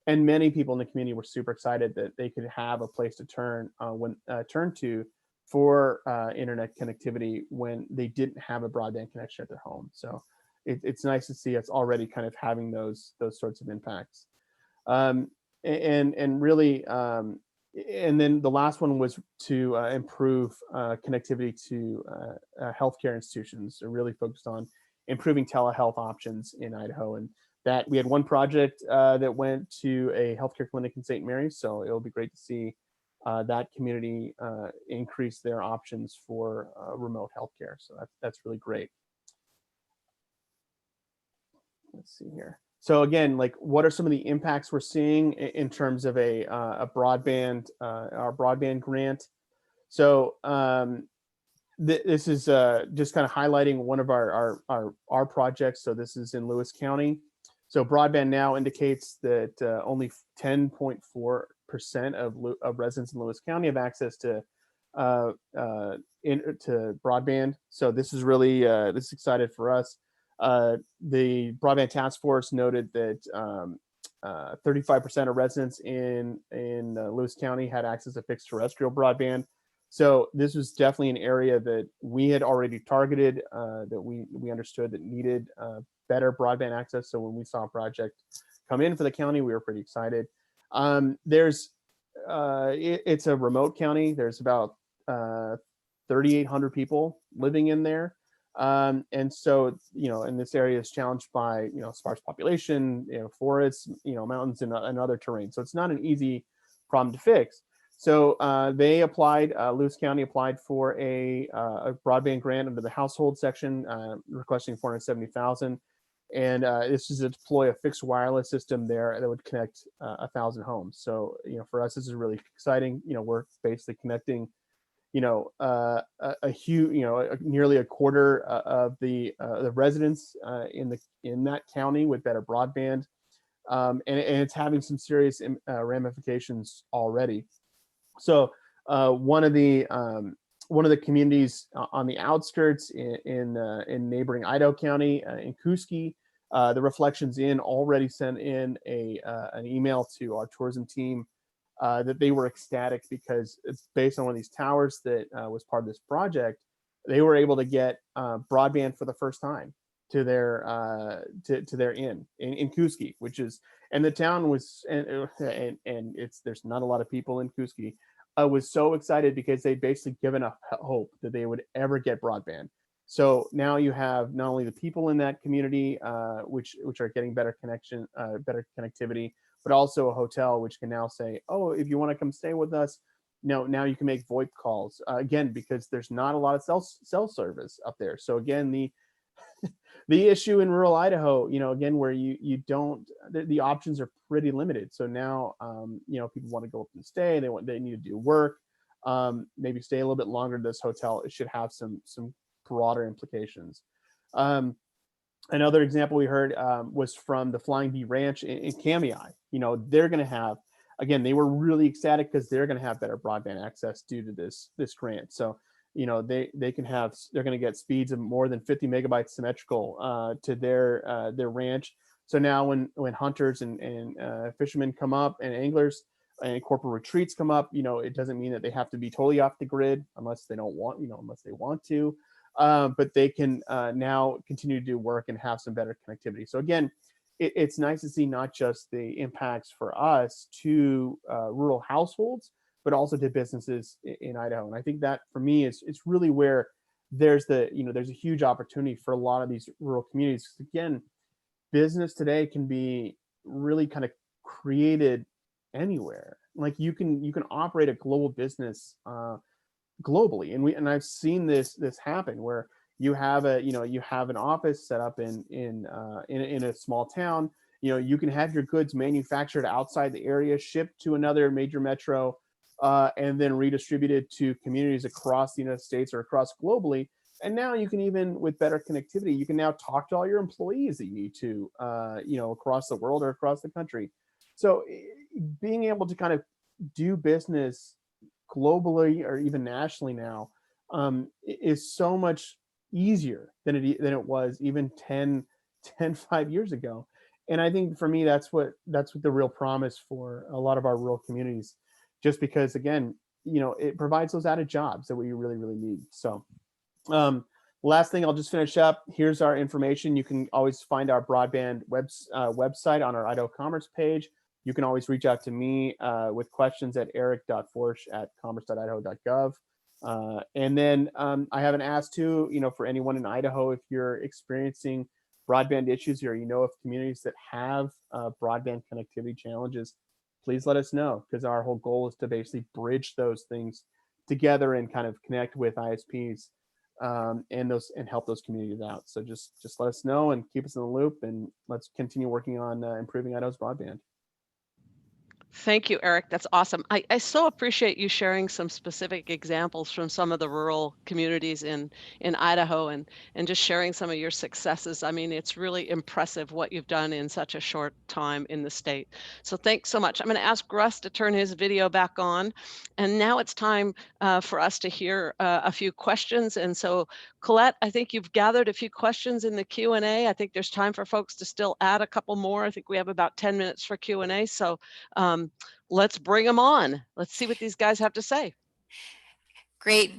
and many people in the community were super excited that they could have a place to turn to for internet connectivity when they didn't have a broadband connection at their home. So it's nice to see us already kind of having those sorts of impacts. And then the last one was to improve connectivity to healthcare institutions. They're really focused on improving telehealth options in Idaho, and that we had one project that went to a healthcare clinic in St. Mary's. So it'll be great to see that community increase their options for remote healthcare. So that's really great. Let's see here. So again, like, what are some of the impacts we're seeing in terms of our broadband grant? So this is just kind of highlighting one of our projects. So this is in Lewis County. So Broadband Now indicates that only 10.4% of residents in Lewis County have access to broadband. So this is really this is excited for us. The Broadband Task Force noted that 35% of residents in Lewis County had access to fixed terrestrial broadband. So this was definitely an area that we had already targeted, that we understood that needed better broadband access. So when we saw a project come in for the county, we were pretty excited. It's a remote county. There's about 3,800 people living in there. And so, and this area is challenged by, sparse population, forests, mountains and other terrain. So it's not an easy problem to fix. So Lewis County applied for a broadband grant under the household section, requesting $470,000. And this is to deploy a fixed wireless system there that would connect 1,000 homes. So, for us, this is really exciting. We're basically connecting, a huge, nearly a quarter of the residents in that county with better broadband, and it's having some serious ramifications already. So one of the communities on the outskirts in neighboring Idaho County, in Kuski, the Reflections Inn already sent in an email to our tourism team that they were ecstatic because it's based on one of these towers that was part of this project. They were able to get broadband for the first time to their inn in Kuski, and the town was and there's not a lot of people in Kuski. Was so excited because they'd basically given up hope that they would ever get broadband. So now you have not only the people in that community, which are getting better connectivity, but also a hotel which can now say, oh, if you want to come stay with us, now you can make VoIP calls again, because there's not a lot of cell service up there. So again, the issue in rural Idaho, again, where you don't, the options are pretty limited. So now, people want to go up and stay. They need to do work, maybe stay a little bit longer in this hotel. It should have some broader implications. Another example we heard was from the Flying Bee Ranch in Kamiah. They're going to have, again, they were really ecstatic because they're going to have better broadband access due to this grant. So, they're going to get speeds of more than 50 megabytes symmetrical to their ranch. So now when hunters and fishermen come up, and anglers and corporate retreats come up, it doesn't mean that they have to be totally off the grid unless they want to. But they can now continue to do work and have some better connectivity. So again, it's nice to see not just the impacts for us to rural households, but also to businesses in Idaho. And I think that for me it's really where there's a huge opportunity for a lot of these rural communities. Again, business today can be really kind of created anywhere. Like you can operate a global business globally, and I've seen this happen where you have an office set up in a small town. You can have your goods manufactured outside the area, shipped to another major metro, and then redistributed to communities across the United States or across globally. And now you can, even with better connectivity, you can now talk to all your employees that you need to, across the world or across the country. So being able to kind of do business globally or even nationally now is so much easier than it was even 5 years ago. And I think for me, that's what the real promise for a lot of our rural communities, just because, again, it provides those added jobs that we really, really need. So last thing, I'll just finish up. Here's our information. You can always find our broadband website on our Idaho Commerce page. You can always reach out to me with questions at eric.forsch@commerce.idaho.gov. And then I have an ask too, for anyone in Idaho, if you're experiencing broadband issues or of communities that have broadband connectivity challenges, please let us know, because our whole goal is to basically bridge those things together and kind of connect with ISPs and help those communities out. So just let us know and keep us in the loop, and let's continue working on improving Idaho's broadband. Thank you, Eric. That's awesome. I so appreciate you sharing some specific examples from some of the rural communities in Idaho and just sharing some of your successes. I mean, it's really impressive what you've done in such a short time in the state. So thanks so much. I'm going to ask Russ to turn his video back on. And now it's time for us to hear a few questions. And so Colette, I think you've gathered a few questions in the Q&A. I think there's time for folks to still add a couple more. I think we have about 10 minutes for Q&A. So let's bring them on. Let's see what these guys have to say. Great.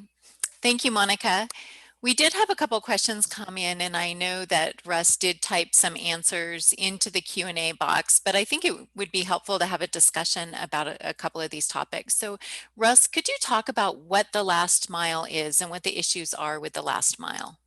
Thank you, Monica. We did have a couple questions come in, and I know that Russ did type some answers into the Q&A box, but I think it would be helpful to have a discussion about a couple of these topics. So Russ, could you talk about what the last mile is and what the issues are with the last mile?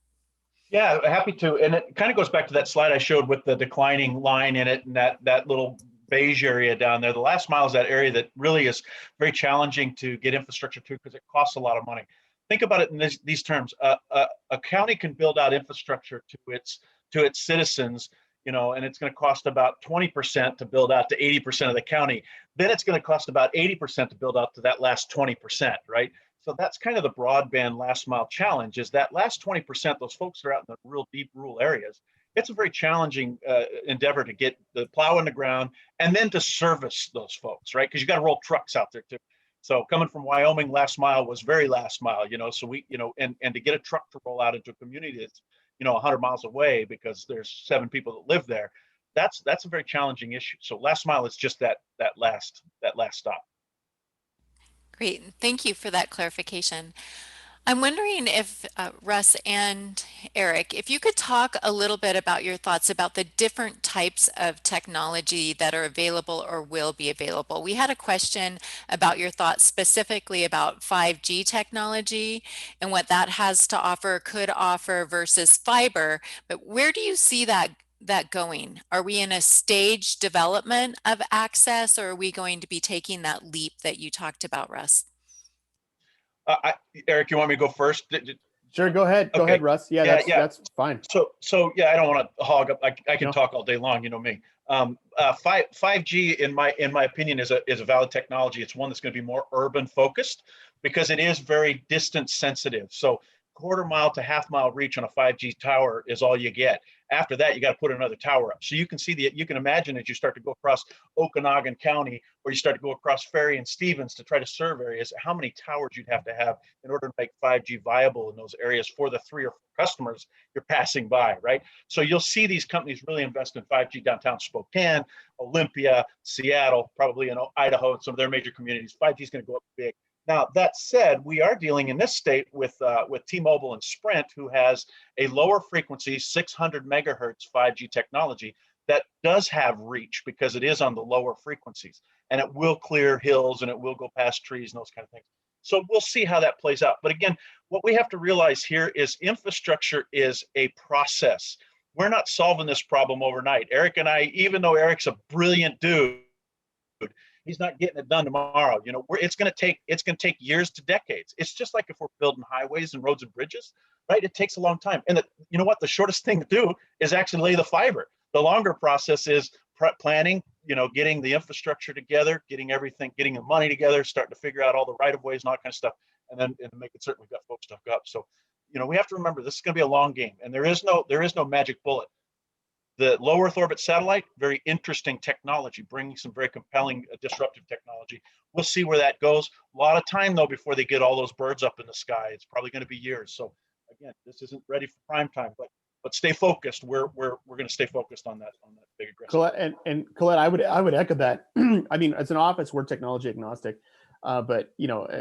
Yeah, happy to. And it kind of goes back to that slide I showed with the declining line in it and that little beige area down there. The last mile is that area that really is very challenging to get infrastructure to because it costs a lot of money. Think about it in these terms. A county can build out infrastructure to its citizens, and it's going to cost about 20% to build out to 80% of the county. Then it's going to cost about 80% to build out to that last 20%, right? So that's kind of the broadband last mile challenge is that last 20%, those folks that are out in the real deep rural areas, it's a very challenging endeavor to get the plow in the ground and then to service those folks, right? Because you got to roll trucks out there too. So coming from Wyoming, last mile was very last mile, so we, and to get a truck to roll out into a community that's, 100 miles away because there's 7 people that live there, that's a very challenging issue. So last mile is just that last stop. Great. Thank you for that clarification. I'm wondering if Russ and Eric, if you could talk a little bit about your thoughts about the different types of technology that are available or will be available. We had a question about your thoughts specifically about 5G technology and what that has to offer, could offer versus fiber, but where do you see that going? Are we in a stage development of access, or are we going to be taking that leap that you talked about, Russ? Eric, you want me to go first? Sure, go ahead. Go ahead, Russ. Yeah, that's fine. So yeah, I don't want to hog up. I can talk all day long, you know me. 5G, in my opinion, is a valid technology. It's one that's going to be more urban focused because it is very distance sensitive. So quarter mile to half mile reach on a 5G tower is all you get. After that, you got to put another tower up. So you can imagine as you start to go across Okanagan County, or you start to go across Ferry and Stevens to try to serve areas, how many towers you'd have to have in order to make 5G viable in those areas for the 3 or 4 customers you're passing by, right? So you'll see these companies really invest in 5G downtown Spokane, Olympia, Seattle, probably in Idaho, and some of their major communities. 5G is going to go up big. Now, that said, we are dealing in this state with T-Mobile and Sprint, who has a lower frequency 600 megahertz 5G technology that does have reach because it is on the lower frequencies, and it will clear hills and it will go past trees and those kind of things. So we'll see how that plays out. But again, what we have to realize here is infrastructure is a process. We're not solving this problem overnight. Eric and I, even though Eric's a brilliant dude, he's not getting it done tomorrow. It's going to take years to decades. It's just like if we're building highways and roads and bridges, right? It takes a long time. And you know what? The shortest thing to do is actually lay the fiber. The longer process is planning, getting the infrastructure together, getting the money together, starting to figure out all the right of ways and all that kind of stuff, and then making certain we've got folks to hook up. So, we have to remember this is going to be a long game, and there is no magic bullet. The low Earth orbit satellite, very interesting technology, bringing some very compelling disruptive technology. We'll see where that goes. A lot of time though before they get all those birds up in the sky. It's probably going to be years. So again, this isn't ready for prime time, but stay focused. We're going to stay focused on that big aggressive. Colette, and Colette, I would echo that. I mean, as an office, we're technology agnostic, but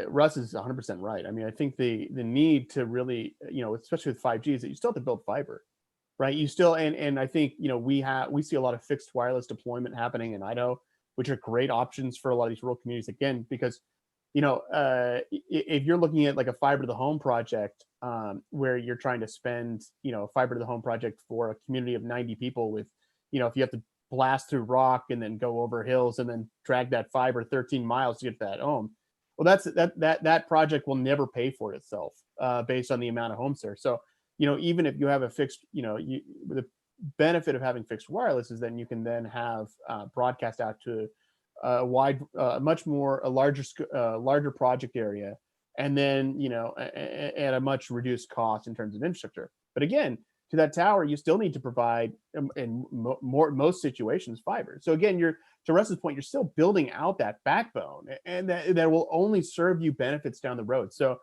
Russ is 100% right. I mean, I think the need to really, especially with 5G, is that you still have to build fiber. Right. You still and I think, we see a lot of fixed wireless deployment happening in Idaho, which are great options for a lot of these rural communities, again, because, if you're looking at like a fiber to the home project, where you're trying to spend, fiber to the home project for a community of 90 people with, if you have to blast through rock and then go over hills and then drag that fiber 13 miles to get that home. Well, that project will never pay for itself based on the amount of homes there. So, even if you have a fixed, the benefit of having fixed wireless is then you can then have broadcast out to larger project area, and then at a much reduced cost in terms of infrastructure. But again, to that tower, you still need to provide in most situations fiber. So again, to Russ's point, you're still building out that backbone, and that will only serve you benefits down the road. So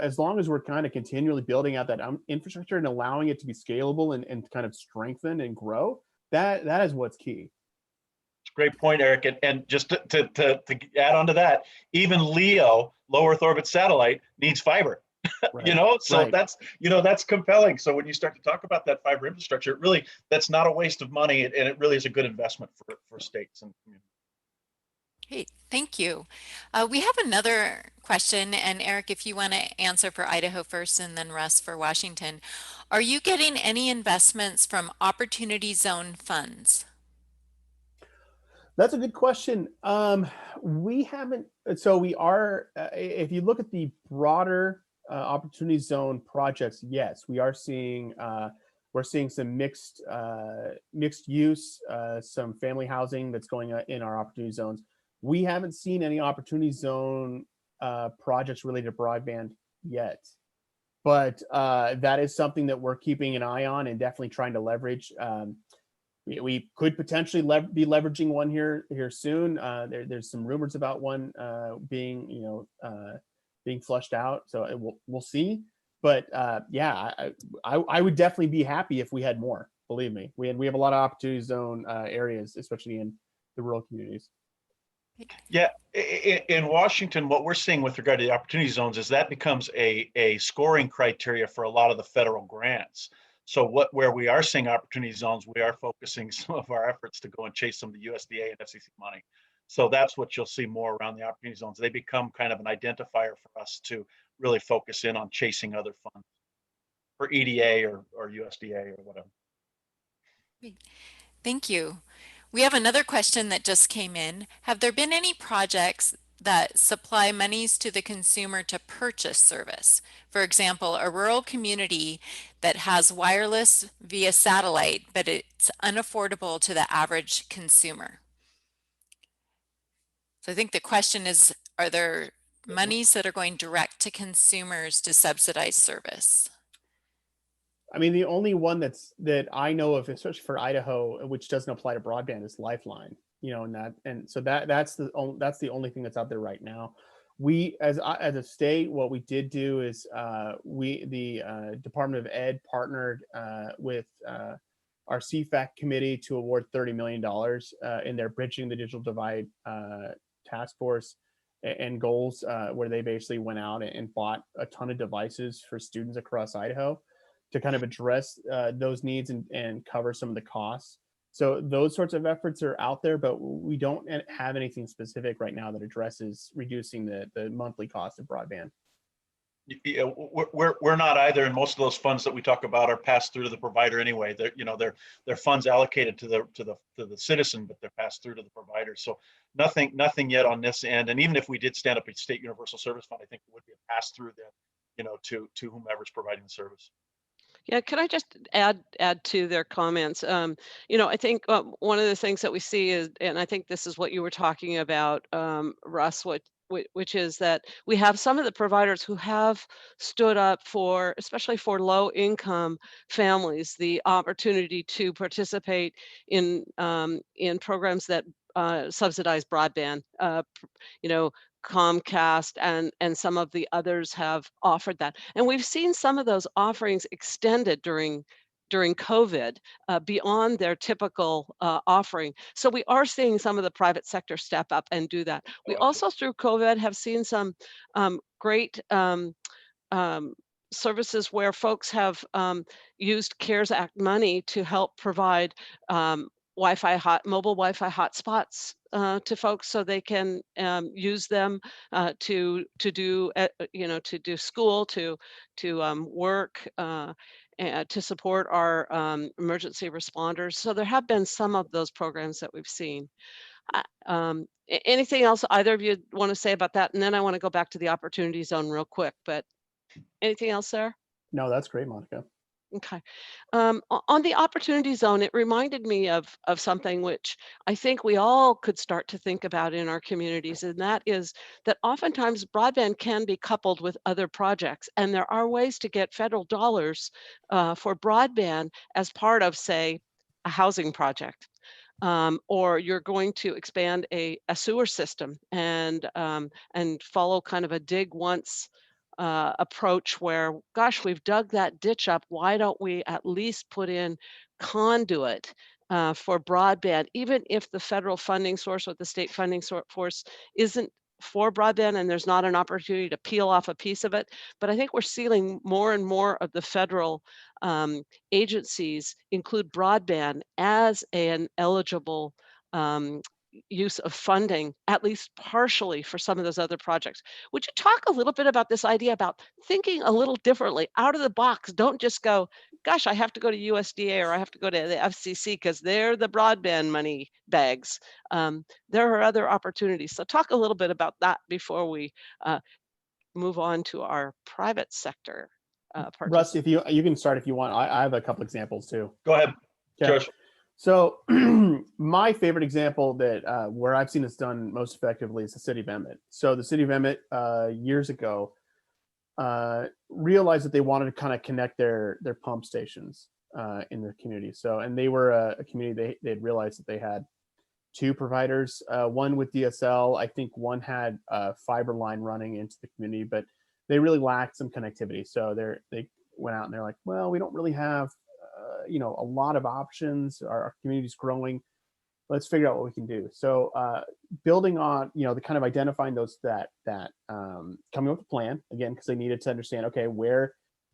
as long as we're kind of continually building out that infrastructure and allowing it to be scalable and kind of strengthen and grow, that is what's key. Great point, Eric. And just to add on to that, even LEO, low Earth orbit satellite, needs fiber. Right. So right. that's compelling. So when you start to talk about that fiber infrastructure, that's not a waste of money, and it really is a good investment for states and communities. Great, thank you. We have another question, and Eric, if you want to answer for Idaho first and then Russ for Washington. Are you getting any investments from Opportunity Zone funds? That's a good question. We haven't. So we are. If you look at the broader Opportunity Zone projects, yes, we are seeing. We're seeing some mixed use, some family housing that's going in our Opportunity Zones. We haven't seen any Opportunity Zone projects related to broadband yet, but that is something that we're keeping an eye on and definitely trying to leverage. We could potentially be leveraging one here soon. There's some rumors about one being flushed out, so we'll see. But yeah, I would definitely be happy if we had more. Believe me, we have a lot of Opportunity Zone areas, especially in the rural communities. Yeah, in Washington, what we're seeing with regard to the Opportunity Zones is that becomes a scoring criteria for a lot of the federal grants. So where we are seeing Opportunity Zones, we are focusing some of our efforts to go and chase some of the USDA and FCC money. So that's what you'll see more around the Opportunity Zones. They become kind of an identifier for us to really focus in on chasing other funds for EDA or USDA or whatever. Thank you. We have another question that just came in. Have there been any projects that supply monies to the consumer to purchase service? For example, a rural community that has wireless via satellite, but it's unaffordable to the average consumer. So I think the question is, are there monies that are going direct to consumers to subsidize service? I mean, the only one that I know of, especially for Idaho, which doesn't apply to broadband, is Lifeline. And so that's the only thing that's out there right now. We, as a state, what we did do is the Department of Ed partnered with our CFAC committee to award $30 million in their Bridging the Digital Divide task force and goals, where they basically went out and bought a ton of devices for students across Idaho to kind of address those needs and cover some of the costs. So those sorts of efforts are out there, but we don't have anything specific right now that addresses reducing the monthly cost of broadband. Yeah, we're not either, and most of those funds that we talk about are passed through to the provider anyway. They're funds allocated to the citizen, but they're passed through to the provider. So nothing yet on this end. And even if we did stand up a state universal service fund, I think it would be a pass through then, to whomever's providing the service. Yeah, could I just add to their comments? I think one of the things that we see is, and I think this is what you were talking about, Russ, which is that we have some of the providers who have stood up for, especially for low income families, the opportunity to participate in programs that subsidize broadband. Comcast and some of the others have offered that. And we've seen some of those offerings extended during COVID beyond their typical offering. So we are seeing some of the private sector step up and do that. We also, through COVID, have seen some great services where folks have used CARES Act money to help provide mobile Wi-Fi hotspots to folks, so they can use them to do school, to work, and to support our emergency responders. So there have been some of those programs that we've seen. Anything else either of you want to say about that? And then I want to go back to the Opportunity Zone real quick, but anything else there? No, that's great, Monica. Okay. On the opportunity zone, it reminded me of something which I think we all could start to think about in our communities, and that is that oftentimes broadband can be coupled with other projects, and there are ways to get federal dollars for broadband as part of, say, a housing project. Or you're going to expand a sewer system and follow kind of a dig once approach where, gosh, we've dug that ditch up. Why don't we at least put in conduit for broadband, even if the federal funding source or the state funding source isn't for broadband and there's not an opportunity to peel off a piece of it. But I think we're seeing more and more of the federal um, agencies include broadband as an eligible um, use of funding, at least partially for some of those other projects. Would you talk a little bit about this idea about thinking a little differently, out of the box? Don't just go, gosh, I have to go to USDA or I have to go to the FCC because they're the broadband money bags. There are other opportunities. So talk a little bit about that before we move on to our private sector Russ, if participants. you can start if you want. I have a couple examples too. Go ahead, Okay. Josh. So my favorite example that where I've seen this done most effectively is the city of Emmett. So the city of Emmett years ago realized that they wanted to kind of connect their pump stations in their community. So, and they were a community, they had realized that they had two providers, one with DSL. I think one had a fiber line running into the community, but they really lacked some connectivity. So they went out and they're like, well, we don't really have, a lot of options. Our community's growing. Let's figure out what we can do. So building on, the kind of identifying those that coming up with a plan again, because they needed to understand, okay,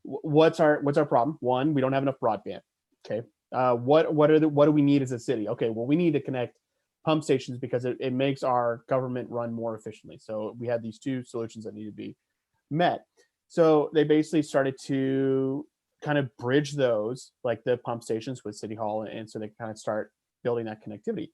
what's our problem? One, we don't have enough broadband. Okay. What do we need as a city? Okay, well, we need to connect pump stations because it makes our government run more efficiently. So we had these two solutions that need to be met. So they basically started to kind of bridge those, like the pump stations with City Hall, and so they kind of start building that connectivity.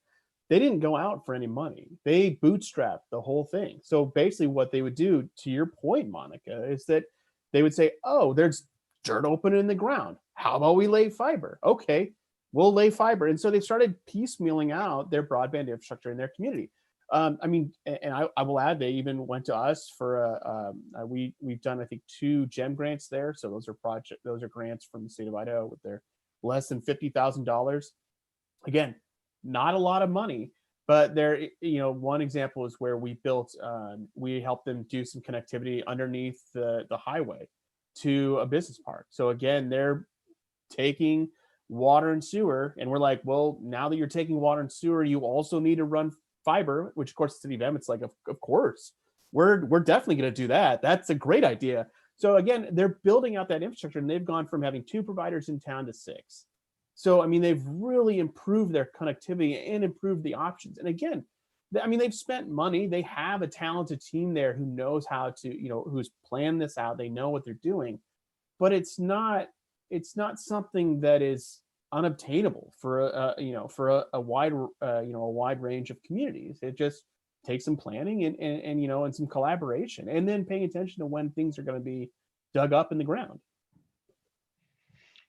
They didn't go out for any money. They bootstrapped the whole thing. So basically what they would do, to your point, Monica, is that they would say, oh, there's dirt open in the ground. How about we lay fiber? Okay, we'll lay fiber. And so they started piecemealing out their broadband infrastructure in their community. I will add, they even went to us for we've done, I think, 2 GEM grants there. So those are grants from the state of Idaho with their less than $50,000. Again, not a lot of money, but there, one example is where we helped them do some connectivity underneath the highway to a business park. So again, they're taking water and sewer, and we're like, well, now that you're taking water and sewer, you also need to run fiber, which of course the city of Emmett's like, of course, we're definitely going to do that. That's a great idea. So again, they're building out that infrastructure, and they've gone from having 2 providers in town to 6. So, I mean, they've really improved their connectivity and improved the options. And again, they've spent money. They have a talented team there who knows how to, who's planned this out. They know what they're doing, but it's not something that is unobtainable for a wide range of communities. It just takes some planning and some collaboration, and then paying attention to when things are going to be dug up in the ground.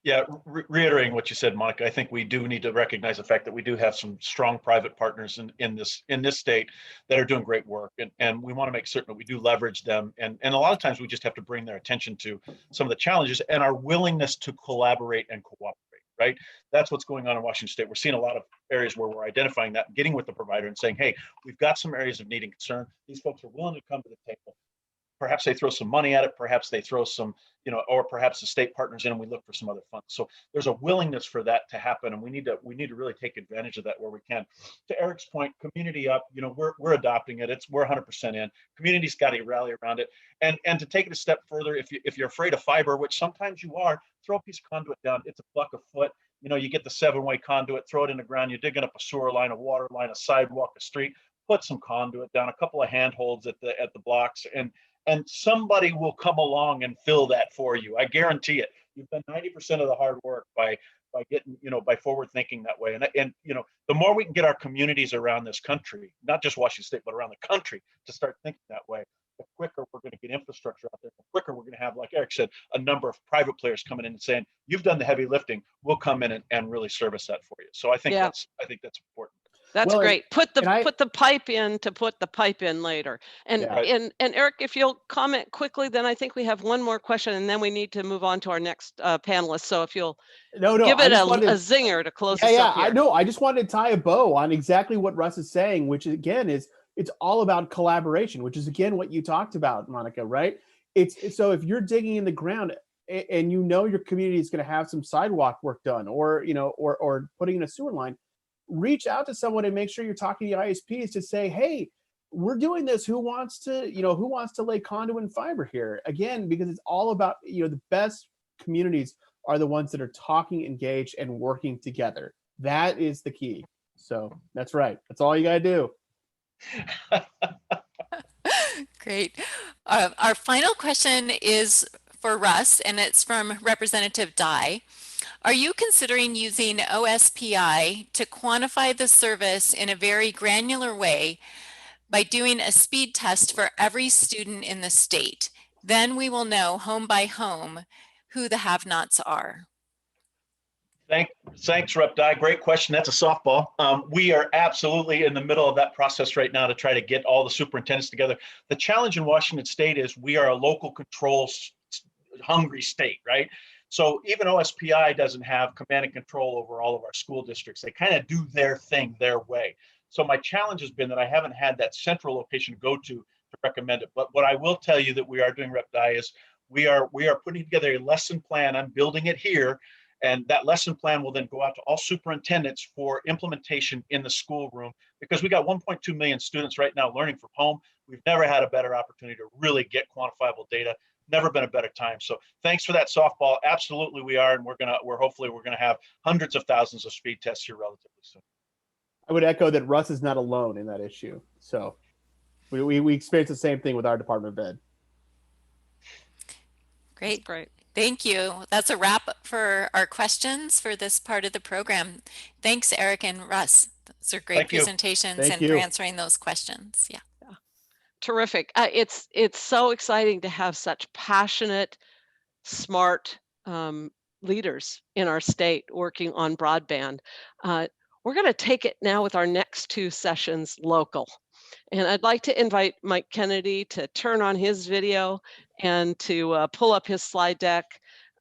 Yeah, reiterating what you said, Monica, I think we do need to recognize the fact that we do have some strong private partners in this state that are doing great work, and we want to make certain that we do leverage them. And a lot of times we just have to bring their attention to some of the challenges and our willingness to collaborate and cooperate. Right, that's what's going on in Washington State. We're seeing a lot of areas where we're identifying that, getting with the provider and saying, hey, we've got some areas of need and concern. These folks are willing to come to the table. Perhaps they throw some money at it, perhaps they throw some, or perhaps the state partners in and we look for some other funds. So there's a willingness for that to happen, and we need to really take advantage of that where we can. To Eric's point, community up, we're adopting it. We're 100% in. Community's got to rally around it, and to take it a step further, if you're afraid of fiber, which sometimes you are, throw a piece of conduit down. It's $1 a foot. You get the 7-way conduit, throw it in the ground. You're digging up a sewer line, a water line, a sidewalk, a street. Put some conduit down, a couple of handholds at the blocks, and somebody will come along and fill that for you. I guarantee it. You've done 90% of the hard work by getting, by forward thinking that way. And the more we can get our communities around this country, not just Washington State, but around the country, to start thinking that way, the quicker we're going to get infrastructure out there, the quicker we're going to have, like Eric said, a number of private players coming in and saying, you've done the heavy lifting, we'll come in and really service that for you. So I think that's important. That's Well, great. Put the and put the pipe in to put the pipe in later. And Yeah. Right. and Eric, if you'll comment quickly, then I think we have one more question, and then we need to move on to our next panelist. So if you'll no, give I it just a wanted, zinger to close yeah, us yeah, up here. I know. I just wanted to tie a bow on exactly what Russ is saying, which again is it's all about collaboration, which is again what you talked about, Monica, right? It's so if you're digging in the ground and you know your community is going to have some sidewalk work done, or or putting in a sewer line, reach out to someone and make sure you're talking to the ISPs to say, hey, we're doing this. Who wants to lay conduit and fiber here? Again, because it's all about, the best communities are the ones that are talking, engaged, and working together. That is the key. So that's right. That's all you got to do. Great. Our final question is for Russ, and it's from Representative Dye. Are you considering using OSPI to quantify the service in a very granular way by doing a speed test for every student in the state? Then we will know home by home who the have-nots are. Thanks, Rep. Dye. Great question. That's a softball. We are absolutely in the middle of that process right now to try to get all the superintendents together. The challenge in Washington State is we are a local control hungry state, right? So even OSPI doesn't have command and control over all of our school districts. They kind of do their thing their way. So my challenge has been that I haven't had that central location to go to recommend it. But what I will tell you that we are doing, Rep. Dye, is we are putting together a lesson plan. I'm building it here. And that lesson plan will then go out to all superintendents for implementation in the schoolroom, because we got 1.2 million students right now learning from home. We've never had a better opportunity to really get quantifiable data. Never been a better time. So thanks for that softball. Absolutely, we are, and hopefully we're gonna have hundreds of thousands of speed tests here relatively soon. I would echo that Russ is not alone in that issue. So we experience the same thing with our Department of Ed. Great. That's great. Thank you. That's a wrap for our questions for this part of the program. Thanks, Eric and Russ. Those are great presentations and for answering those questions. Yeah. Terrific. It's so exciting to have such passionate, smart leaders in our state working on broadband. We're going to take it now with our next two sessions local. And I'd like to invite Mike Kennedy to turn on his video and to pull up his slide deck.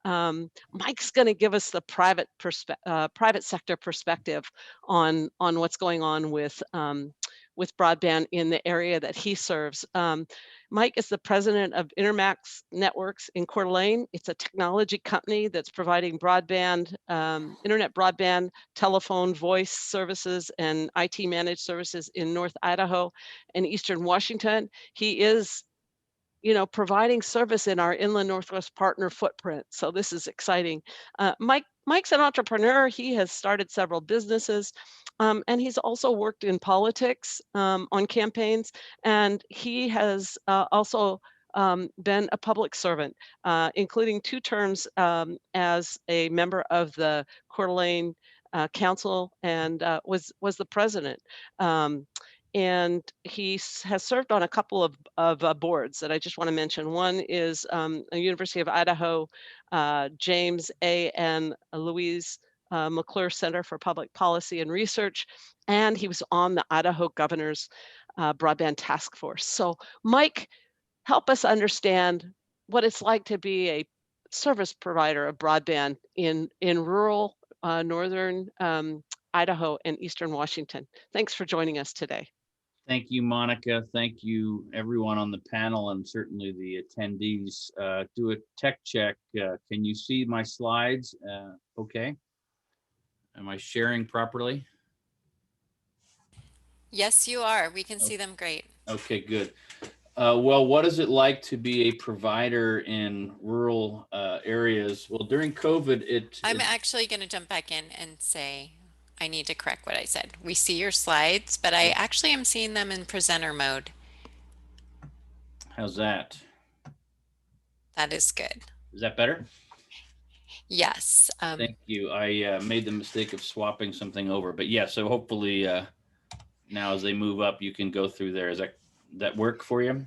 Mike's going to give us the private sector perspective on what's going on with broadband in the area that he serves. Mike is the president of Intermax Networks in Coeur d'Alene. It's a technology company that's providing broadband, internet broadband, telephone, voice services, and IT managed services in North Idaho and Eastern Washington. He is, providing service in our Inland Northwest partner footprint. So this is exciting. Mike's an entrepreneur. He has started several businesses. And he's also worked in politics on campaigns, and he has also been a public servant, including 2 terms as a member of the Coeur d'Alene Council, and was the president. And he has served on a couple of boards that I just want to mention. One is a University of Idaho, James A. and Louise McClure Center for Public Policy and Research, and he was on the Idaho Governor's Broadband Task Force. So Mike, help us understand what it's like to be a service provider of broadband in rural northern Idaho and Eastern Washington. Thanks for joining us today. Thank you, Monica. Thank you, everyone on the panel, and certainly the attendees. Do a tech check. Can you see my slides? Okay. Am I sharing properly? Yes, you are. We can see them great. Okay, good. Well, what is it like to be a provider in rural areas? Well, during COVID, I'm actually going to jump back in and say, I need to correct what I said. We see your slides, but I actually am seeing them in presenter mode. How's that? That is good. Is that better? Yes. Thank you. I made the mistake of swapping something over, but yeah, so hopefully now as they move up, you can go through there. Is that work for you?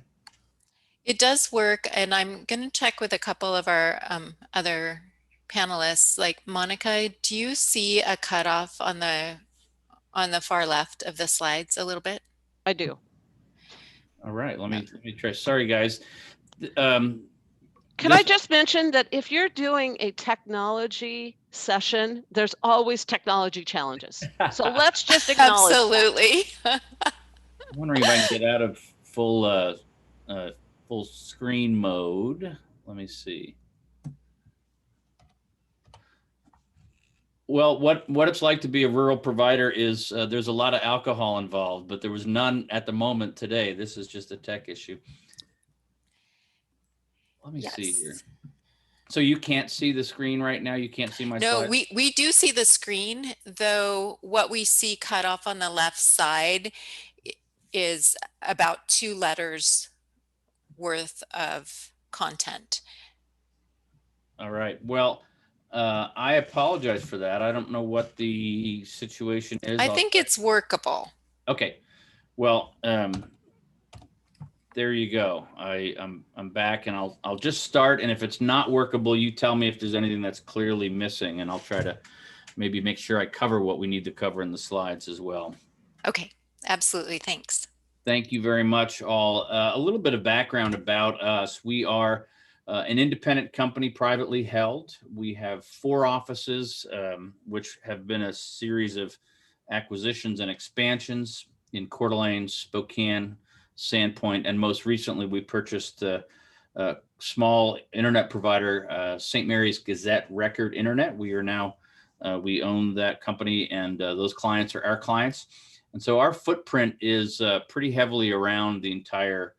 It does work, and I'm going to check with a couple of our other panelists. Like Monica, do you see a cutoff on the far left of the slides a little bit? I do. All right, let me try. Sorry, guys. Can I just mention that if you're doing a technology session, there's always technology challenges. So let's just acknowledge that. Absolutely. I'm wondering if I can get out of full screen mode. Let me see. Well, what it's like to be a rural provider is there's a lot of alcohol involved, but there was none at the moment today. This is just a tech issue. Let me see here. So you can't see the screen right now? You can't see my No, slides? we do see the screen, though what we see cut off on the left side is about 2 letters worth of content. All right. Well, I apologize for that. I don't know what the situation is. I think it's workable. Okay. Well, there you go. I'm back, and I'll just start. And if it's not workable, you tell me if there's anything that's clearly missing, and I'll try to maybe make sure I cover what we need to cover in the slides as well. Okay, absolutely. Thanks. Thank you very much, all. A little bit of background about us. We are an independent company, privately held. We have 4 offices, which have been a series of acquisitions and expansions in Coeur d'Alene, Spokane, Sandpoint, and most recently we purchased a small internet provider, St. Mary's Gazette Record Internet. We are now, we own that company, and those clients are our clients. And so our footprint is pretty heavily around the entire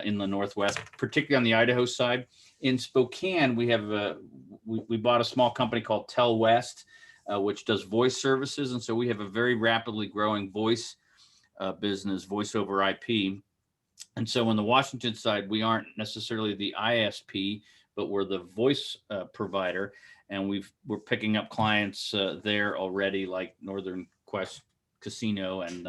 inland Northwest, particularly on the Idaho side. In Spokane, we have we bought a small company called Tel West, which does voice services. And so we have a very rapidly growing voice business, voice over IP. And so on the Washington side, we aren't necessarily the ISP, but we're the voice provider. And we're picking up clients there already, like Northern Quest Casino, and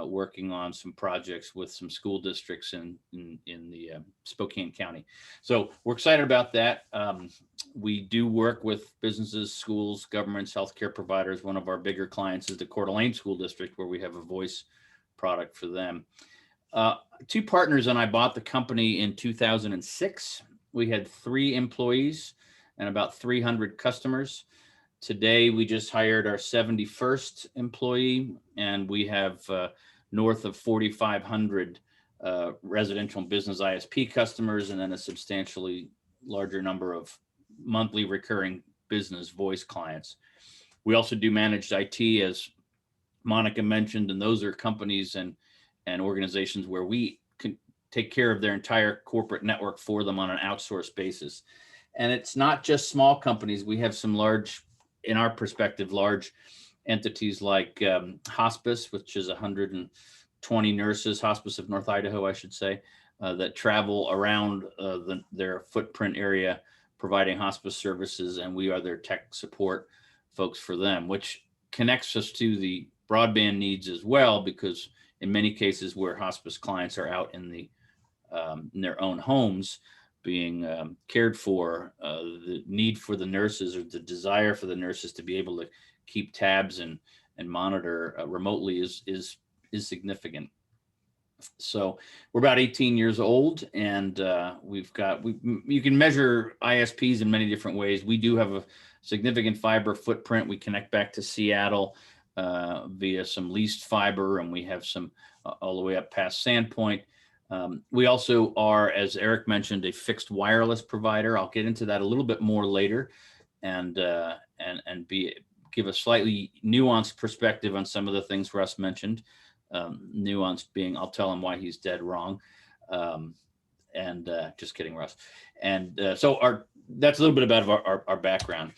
working on some projects with some school districts in the Spokane County. So we're excited about that. We do work with businesses, schools, governments, healthcare providers. One of our bigger clients is the Coeur d'Alene School District, where we have a voice product for them. 2 partners and I bought the company in 2006. We had 3 employees and about 300 customers. Today, we just hired our 71st employee, and we have north of 4,500 residential and business ISP customers, and then a substantially larger number of monthly recurring business voice clients. We also do managed IT, as Monica mentioned, and those are companies and organizations where we can take care of their entire corporate network for them on an outsourced basis. And it's not just small companies. We have some large, in our perspective, large entities like Hospice, which is 120 nurses, Hospice of North Idaho, I should say, that travel around their footprint area providing hospice services. And we are their tech support folks for them, which connects us to the broadband needs as well, because in many cases where hospice clients are out in their own homes being cared for, the need for the nurses, or the desire for the nurses to be able to keep tabs and monitor remotely is significant. So we're about 18 years old, and you can measure ISPs in many different ways. We do have a significant fiber footprint. We connect back to Seattle via some leased fiber, and we have some all the way up past Sandpoint. We also are, as Eric mentioned, a fixed wireless provider. I'll get into that a little bit more later, and give a slightly nuanced perspective on some of the things Russ mentioned. Nuanced being, I'll tell him why he's dead wrong. Just kidding, Russ. So that's a little bit about our background.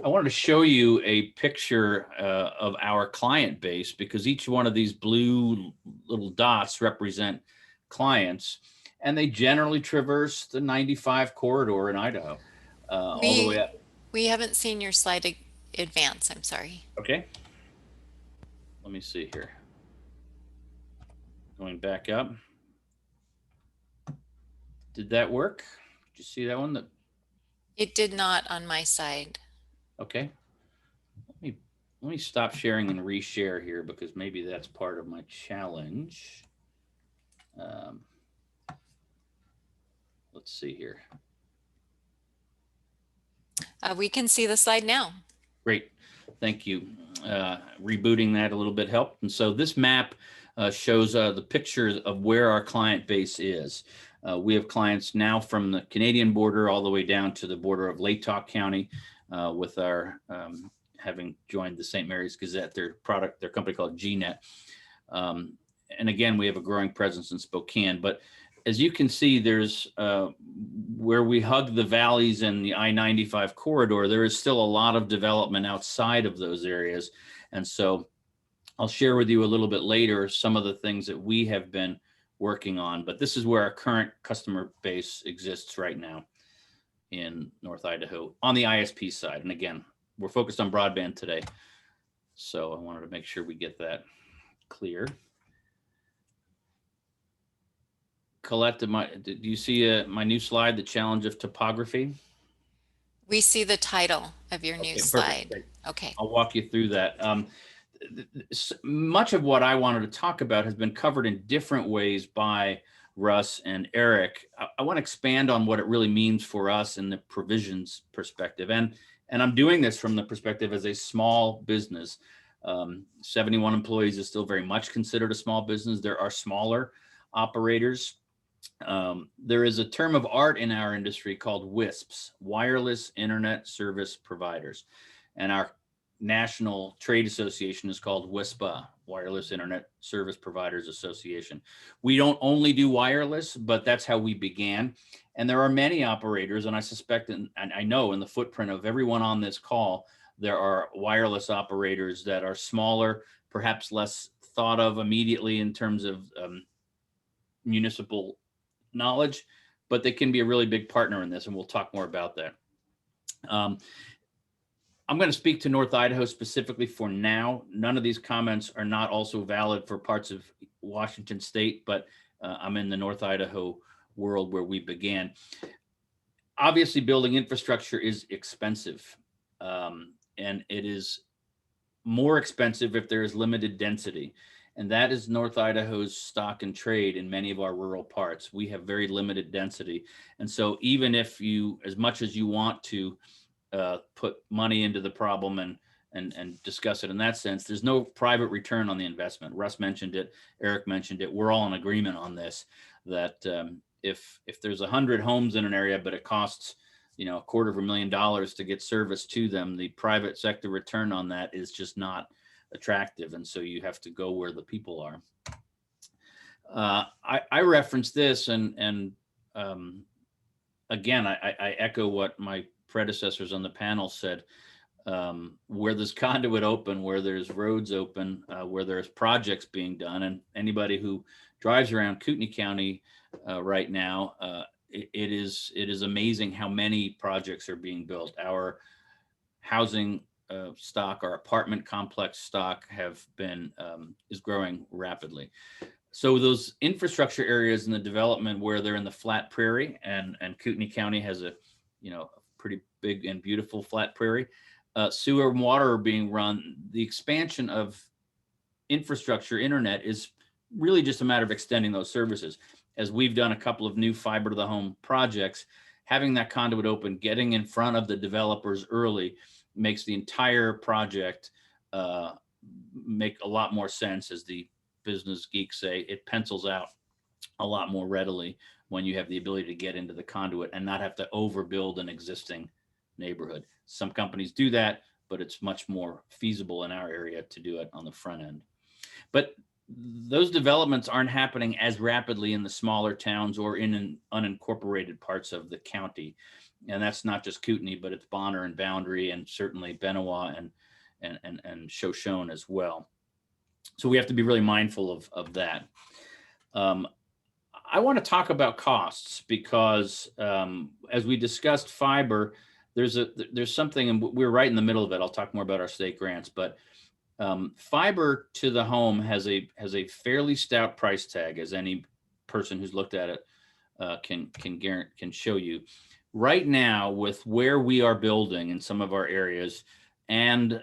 I wanted to show you a picture of our client base, because each one of these blue little dots represent clients, and they generally traverse the 95 corridor in Idaho, all the way up. We haven't seen your slide advance. I'm sorry. Okay. Let me see here. Going back up. Did that work? Did you see that one? It did not on my side. Okay. Let me stop sharing and reshare here because maybe that's part of my challenge. Let's see here. We can see the slide now. Great, thank you. Rebooting that a little bit helped. And so this map shows the picture of where our client base is. We have clients now from the Canadian border all the way down to the border of Latah County with our having joined the St. Mary's Gazette, their company called GNet. And again, we have a growing presence in Spokane, but as you can see, there's where we hug the valleys and the I-95 corridor, there is still a lot of development outside of those areas. And so I'll share with you a little bit later some of the things that we have been working on, but this is where our current customer base exists right now in North Idaho on the ISP side. And again, we're focused on broadband today. So I wanted to make sure we get that clear. Colette, do you see my new slide, The Challenge of Topography? We see the title of your new slide. Perfect. Okay. I'll walk you through that. Much of what I wanted to talk about has been covered in different ways by Russ and Eric. I want to expand on what it really means for us in the provisions perspective. And I'm doing this from the perspective as a small business. 71 employees is still very much considered a small business. There are smaller operators. There is a term of art in our industry called WISPs, Wireless Internet Service Providers. And our national trade association is called WISPA, Wireless Internet Service Providers Association. We don't only do wireless, but that's how we began. And there are many operators, and I suspect, and I know in the footprint of everyone on this call, there are wireless operators that are smaller, perhaps less thought of immediately in terms of municipal knowledge, but they can be a really big partner in this, and we'll talk more about that. I'm going to speak to North Idaho specifically for now. None of these comments are not also valid for parts of Washington State, but I'm in the North Idaho world where we began. Obviously, building infrastructure is expensive, and it is more expensive if there is limited density. And that is North Idaho's stock and trade in many of our rural parts. We have very limited density. And so even if you, as much as you want to put money into the problem and discuss it in that sense, there's no private return on the investment. Russ mentioned it, Eric mentioned it. We're all in agreement on this, that if there's 100 homes in an area, but it costs, $250,000 to get service to them, the private sector return on that is just not attractive. And so you have to go where the people are. I referenced this and again, I echo what my predecessors on the panel said. Where there's conduit open, where there's roads open, where there's projects being done, and anybody who drives around Kootenai County right now, it is amazing how many projects are being built. Our housing stock, our apartment complex stock is growing rapidly. So those infrastructure areas in the development where they're in the flat prairie, and Kootenai County has a pretty big and beautiful flat prairie, sewer and water are being run. The expansion of infrastructure, internet, is really just a matter of extending those services. As we've done a couple of new fiber to the home projects, having that conduit open, getting in front of the developers early makes the entire project make a lot more sense. As the business geeks say, it pencils out a lot more readily when you have the ability to get into the conduit and not have to overbuild an existing neighborhood. Some companies do that, but it's much more feasible in our area to do it on the front end. But those developments aren't happening as rapidly in the smaller towns or in unincorporated parts of the county. And that's not just Kootenai, but it's Bonner and Boundary, and certainly Benawa and Shoshone as well. So we have to be really mindful of that. I want to talk about costs because as we discussed fiber, there's something, and we're right in the middle of it. I'll talk more about our state grants, but fiber to the home has a fairly stout price tag, as any person who's looked at it can show you. Right now, with where we are building in some of our areas, and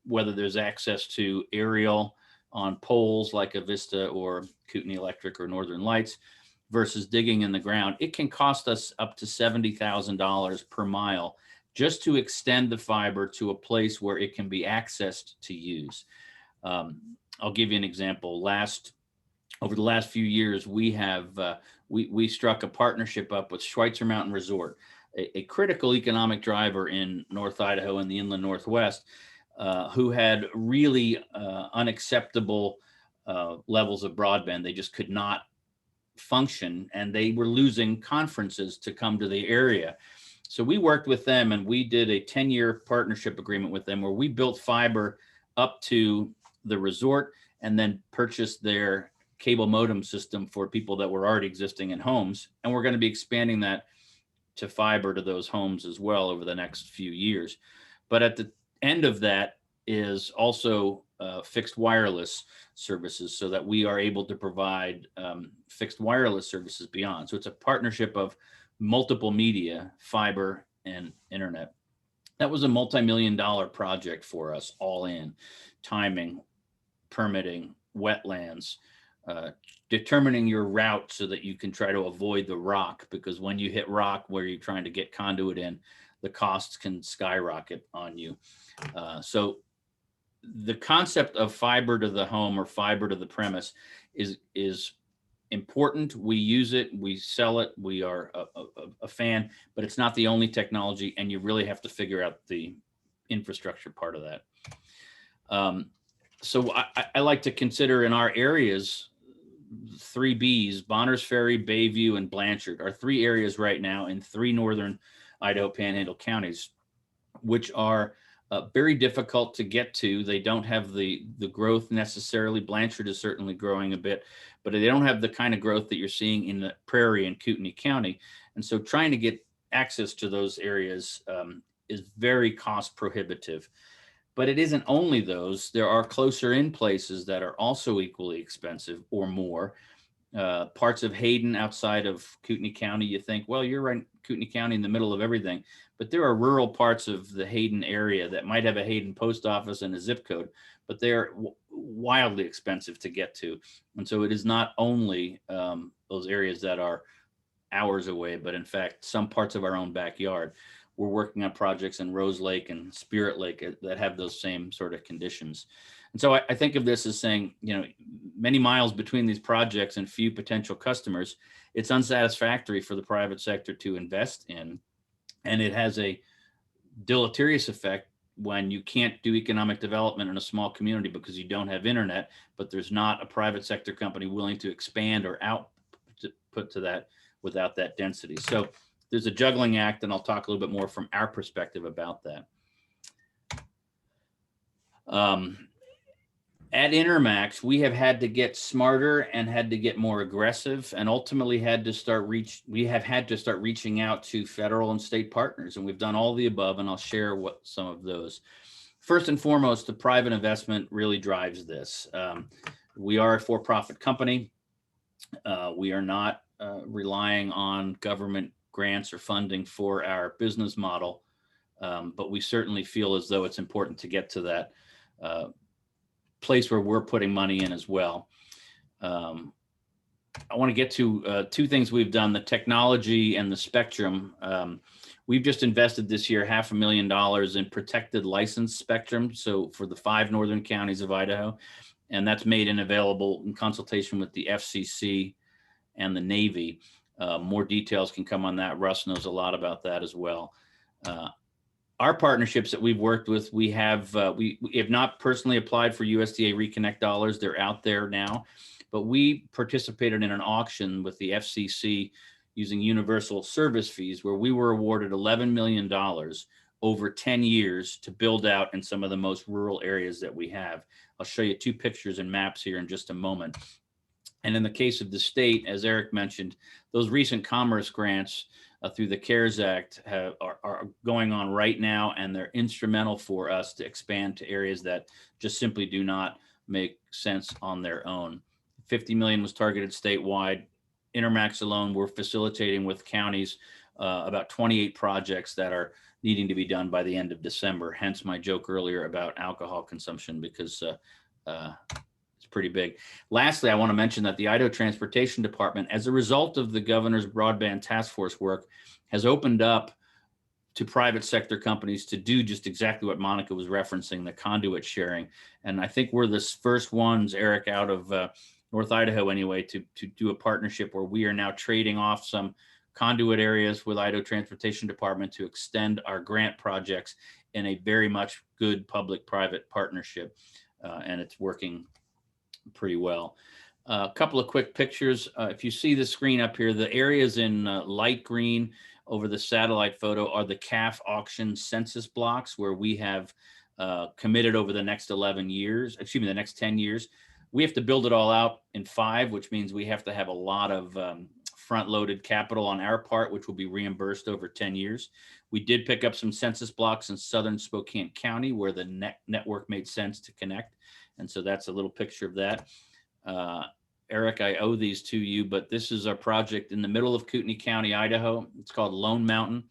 whether there's access to aerial on poles like Avista or Kootenai Electric or Northern Lights versus digging in the ground, it can cost us up to $70,000 per mile just to extend the fiber to a place where it can be accessed to use. I'll give you an example. Over the last few years, we have we struck a partnership up with Schweitzer Mountain Resort, a critical economic driver in North Idaho and the inland Northwest, who had really unacceptable levels of broadband. They just could not function, and they were losing conferences to come to the area. So we worked with them, and we did a 10-year partnership agreement with them where we built fiber up to the resort and then purchased their cable modem system for people that were already existing in homes. And we're going to be expanding that to fiber to those homes as well over the next few years. But at the end of that is also fixed wireless services, so that we are able to provide fixed wireless services beyond. So it's a partnership of multiple media, fiber, and internet. That was a multi-million-dollar project for us, all in timing, permitting, wetlands, determining your route so that you can try to avoid the rock, because when you hit rock where you're trying to get conduit in, the costs can skyrocket on you. So the concept of fiber to the home or fiber to the premise is important. We use it, we sell it, we are a fan, but it's not the only technology, and you really have to figure out the infrastructure part of that. So I like to consider in our areas, 3 Bs, Bonners Ferry, Bayview, and Blanchard are 3 areas right now in 3 northern Idaho Panhandle counties, which are very difficult to get to. They don't have the growth necessarily. Blanchard is certainly growing a bit, but they don't have the kind of growth that you're seeing in the Prairie and Kootenai County. And so trying to get access to those areas is very cost prohibitive. But it isn't only those. There are closer in places that are also equally expensive or more. Parts of Hayden outside of Kootenai County, you think, well, you're right in Kootenai County in the middle of everything. But there are rural parts of the Hayden area that might have a Hayden post office and a zip code, but they're wildly expensive to get to. And so it is not only those areas that are hours away, but in fact, some parts of our own backyard. We're working on projects in Rose Lake and Spirit Lake that have those same sort of conditions. And so I think of this as saying, many miles between these projects and few potential customers, it's unsatisfactory for the private sector to invest in. And it has a deleterious effect when you can't do economic development in a small community because you don't have internet, but there's not a private sector company willing to expand or output to that without that density. So there's a juggling act, and I'll talk a little bit more from our perspective about that. At Intermax, we have had to get smarter and had to get more aggressive, and ultimately had to start reaching out to federal and state partners, and we've done all the above, and I'll share some of those. First and foremost, the private investment really drives this. We are a for-profit company. We are not relying on government grants or funding for our business model, but we certainly feel as though it's important to get to that place where we're putting money in as well. I want to get to 2 things we've done: the technology and the spectrum. We've just invested this year $500,000 in protected licensed spectrum, so for the 5 northern counties of Idaho, and that's made and available in consultation with the FCC and the Navy. More details can come on that. Russ knows a lot about that as well. Our partnerships that we've worked with, we have not personally applied for USDA Reconnect dollars. They're out there now, but we participated in an auction with the FCC using universal service fees, where we were awarded $11 million over 10 years to build out in some of the most rural areas that we have. I'll show you 2 pictures and maps here in just a moment. And in the case of the state, as Eric mentioned, those recent commerce grants through the CARES Act are going on right now, and they're instrumental for us to expand to areas that just simply do not make sense on their own. 50 million was targeted statewide. Intermax alone, we're facilitating with counties about 28 projects that are needing to be done by the end of December. Hence my joke earlier about alcohol consumption, because it's pretty big. Lastly, I want to mention that the Idaho Transportation Department, as a result of the governor's broadband task force work, has opened up to private sector companies to do just exactly what Monica was referencing, the conduit sharing. And I think we're the first ones, Eric, out of North Idaho anyway, to do a partnership where we are now trading off some conduit areas with Idaho Transportation Department to extend our grant projects in a very much good public-private partnership. And it's working pretty well. A couple of quick pictures. If you see the screen up here, the areas in light green over the satellite photo are the CAF auction census blocks, where we have committed over the next 11 years, excuse me, the next 10 years. We have to build it all out in 5, which means we have to have a lot of front-loaded capital on our part, which will be reimbursed over 10 years. We did pick up some census blocks in southern Spokane County where the network made sense to connect. And so that's a little picture of that. Eric, I owe these to you, but this is our project in the middle of Kootenai County, Idaho. It's called Lone Mountain,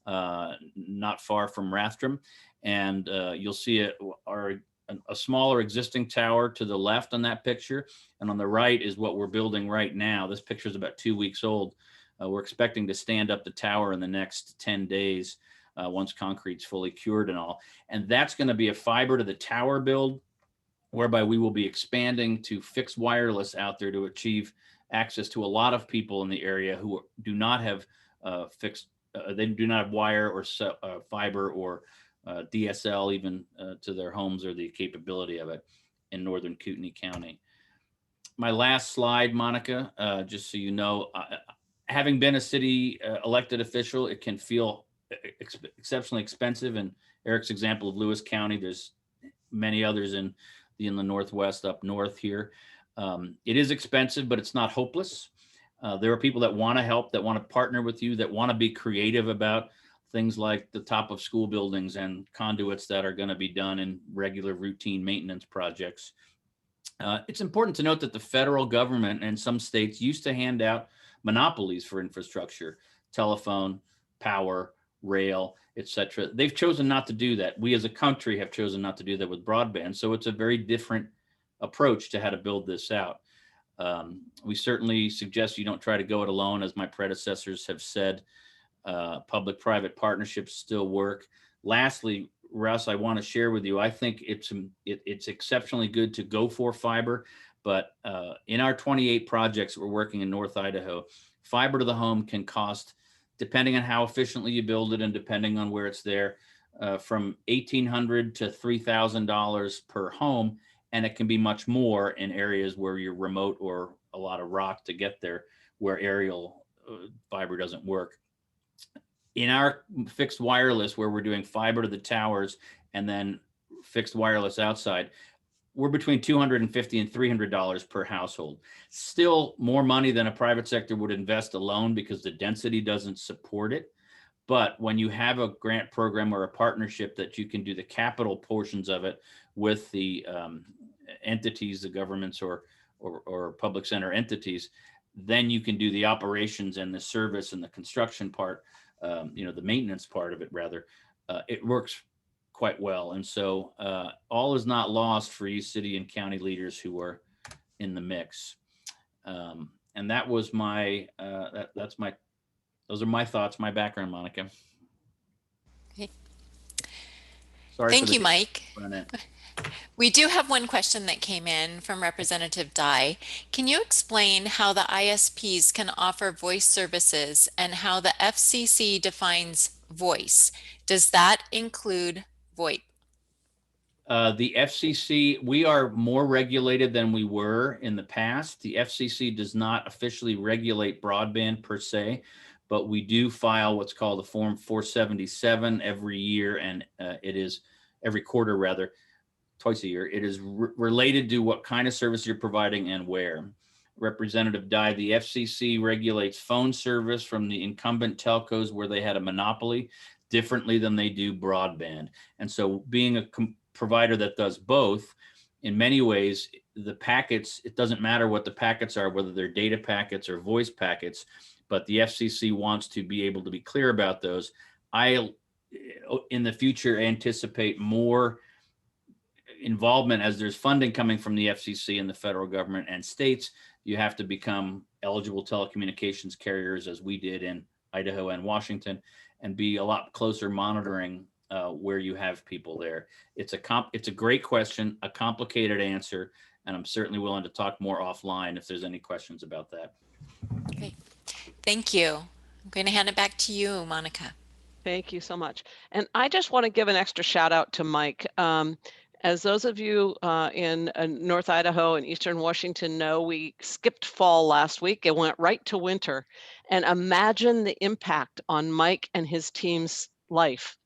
not far from Rathdrum. And you'll see a smaller existing tower to the left on that picture. And on the right is what we're building right now. This picture is about 2 weeks old. We're expecting to stand up the tower in the next 10 days once concrete's fully cured and all. And that's going to be a fiber to the tower build, whereby we will be expanding to fixed wireless out there to achieve access to a lot of people in the area who do not have they do not have wire or fiber or DSL even to their homes, or the capability of it in northern Kootenai County. My last slide, Monica, just so you know, having been a city elected official, it can feel exceptionally expensive. And Eric's example of Lewis County, there's many others in the Inland Northwest up north here. It is expensive, but it's not hopeless. There are people that want to help, that want to partner with you, that want to be creative about things like the top of school buildings and conduits that are going to be done in regular routine maintenance projects. It's important to note that the federal government and some states used to hand out monopolies for infrastructure, telephone, power, rail, etc. They've chosen not to do that. We as a country have chosen not to do that with broadband. So it's a very different approach to how to build this out. We certainly suggest you don't try to go it alone, as my predecessors have said. Public-private partnerships still work. Lastly, Russ, I want to share with you, I think it's exceptionally good to go for fiber, but in our 28 projects we're working in North Idaho, fiber to the home can cost, depending on how efficiently you build it and depending on where it's there, from $1,800 to $3,000 per home. And it can be much more in areas where you're remote or a lot of rock to get there, where aerial fiber doesn't work. In our fixed wireless, where we're doing fiber to the towers and then fixed wireless outside, we're between $250 and $300 per household. Still more money than a private sector would invest alone because the density doesn't support it. But when you have a grant program or a partnership that you can do the capital portions of it with the entities, the governments or public center entities, then you can do the operations and the service and the construction part, the maintenance part of it rather. It works quite well. And so all is not lost for you city and county leaders who are in the mix. And that was my, those are my thoughts, my background, Monica. Okay. Sorry. Thank you, Mike. We do have one question that came in from Representative Dye. Can you explain how the ISPs can offer voice services and how the FCC defines voice? Does that include VoIP? The FCC, we are more regulated than we were in the past. The FCC does not officially regulate broadband per se, but we do file what's called a Form 477 every year, and it is every quarter rather, twice a year. It is related to what kind of service you're providing and where. Representative Dye, the FCC regulates phone service from the incumbent telcos where they had a monopoly differently than they do broadband. And so being a provider that does both, in many ways, the packets, it doesn't matter what the packets are, whether they're data packets or voice packets, but the FCC wants to be able to be clear about those. I, in the future, anticipate more involvement as there's funding coming from the FCC and the federal government and states. You have to become eligible telecommunications carriers, as we did in Idaho and Washington, and be a lot closer monitoring where you have people there. It's a great question, a complicated answer, and I'm certainly willing to talk more offline if there's any questions about that. Great. Thank you. I'm going to hand it back to you, Monica. Thank you so much. And I just want to give an extra shout out to Mike. As those of you in North Idaho and Eastern Washington know, we skipped fall last week and went right to winter. And imagine the impact on Mike and his team's life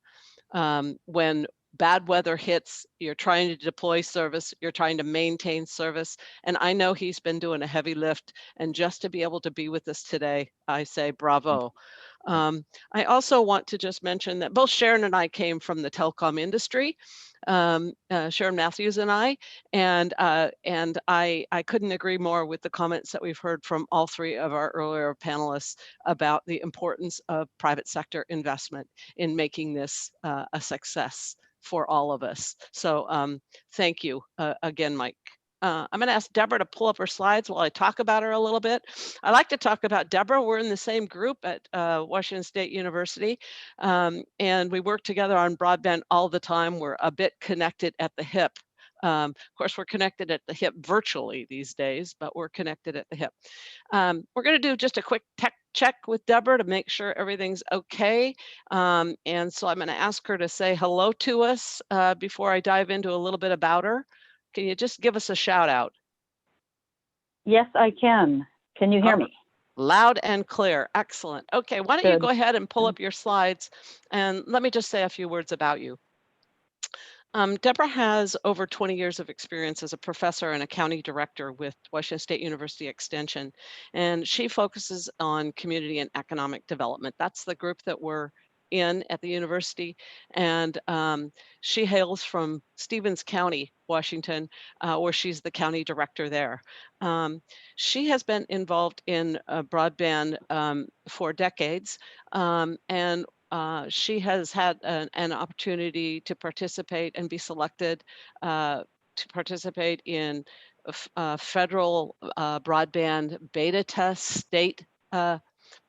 when bad weather hits, you're trying to deploy service, you're trying to maintain service. And I know he's been doing a heavy lift. And just to be able to be with us today, I say bravo. I also want to just mention that both Sharon and I came from the telecom industry, Sharon Matthews and I couldn't agree more with the comments that we've heard from all three of our earlier panelists about the importance of private sector investment in making this a success for all of us. So thank you again, Mike. I'm going to ask Deborah to pull up her slides while I talk about her a little bit. I like to talk about Deborah. We're in the same group at Washington State University, and we work together on broadband all the time. We're a bit connected at the hip. Of course, we're connected at the hip virtually these days, but we're connected at the hip. We're going to do just a quick tech check with Deborah to make sure everything's okay. And so I'm going to ask her to say hello to us before I dive into a little bit about her. Can you just give us a shout out? Yes, I can. Can you hear me? Loud and clear. Excellent. Okay, why don't you go ahead and pull up your slides and let me just say a few words about you. Deborah has over 20 years of experience as a professor and a county director with Washington State University Extension, and she focuses on community and economic development. That's the group that we're in at the university, and she hails from Stevens County, Washington, where she's the county director there. She has been involved in broadband for decades, and she has had an opportunity to participate and be selected to participate in federal broadband beta tests, state